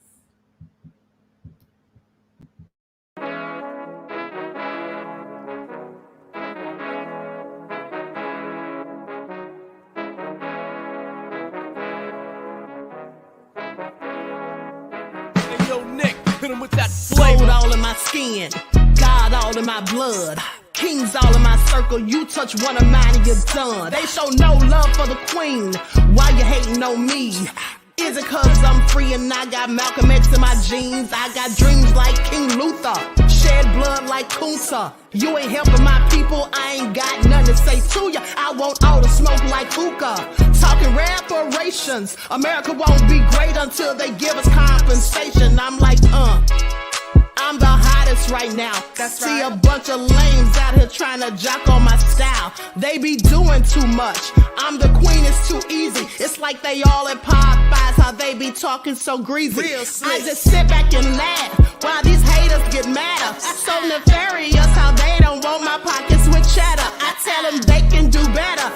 Hey, yo, Nick, hit him with that flavor. Gold all in my skin, God all in my blood. Kings all in my circle, you touch one of mine and you're done. They show no love for the queen, why you hating on me? Is it cause I'm free and I got Malcolm X in my jeans? I got dreams like King Luther, shed blood like Kunsa. You ain't helping my people, I ain't got nothing to say to ya. I want all the smoke like hookah. Talking reparations, America won't be great until they give us compensation. I'm like, I'm the hottest right now. That's See right. A bunch of lames out here trying to jock on my style. They be doing too much. I'm the queen, it's too easy. It's like they all at Popeyes, how they be talking so greasy. I just sit back and laugh while these haters get madder. So nefarious how they don't want my pockets with cheddar. I tell them they can do better.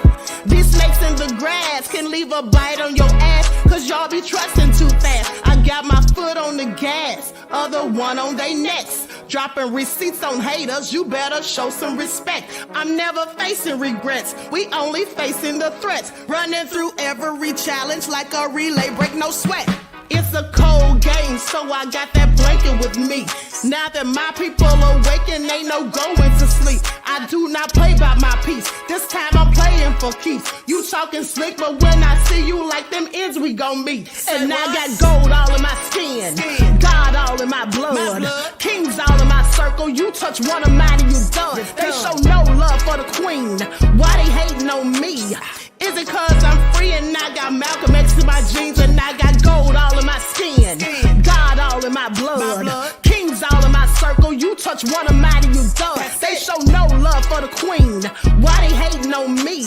These snakes in the grass can leave a bite on your ass, cause y'all be trusting too fast. I got my foot on the gas, other one on they necks. Dropping receipts on haters, you better show some respect. I'm never facing regrets, we only facing the threats. Running through every challenge like a relay, break no sweat. It's a cold game, so I got that blanket with me. Now that my people awaken, ain't no going to sleep. I do not play by my piece, this time I'm playing for keeps. You talking slick, but when I see you like them ends, we gon' meet. And I got gold all in my skin, God all in my blood. Kings all in my circle, you touch one of mine and you done. They show no love for the queen, why they hating on me? Is it cause I'm free and I got Malcolm X in my jeans and I got gold all in my skin, God all in my blood. Kings all in my circle, you touch one of mine and you done. They show no love for the queen, why they hating on me?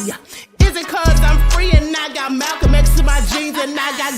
Is it cause I'm free and I got Malcolm X in my jeans and I got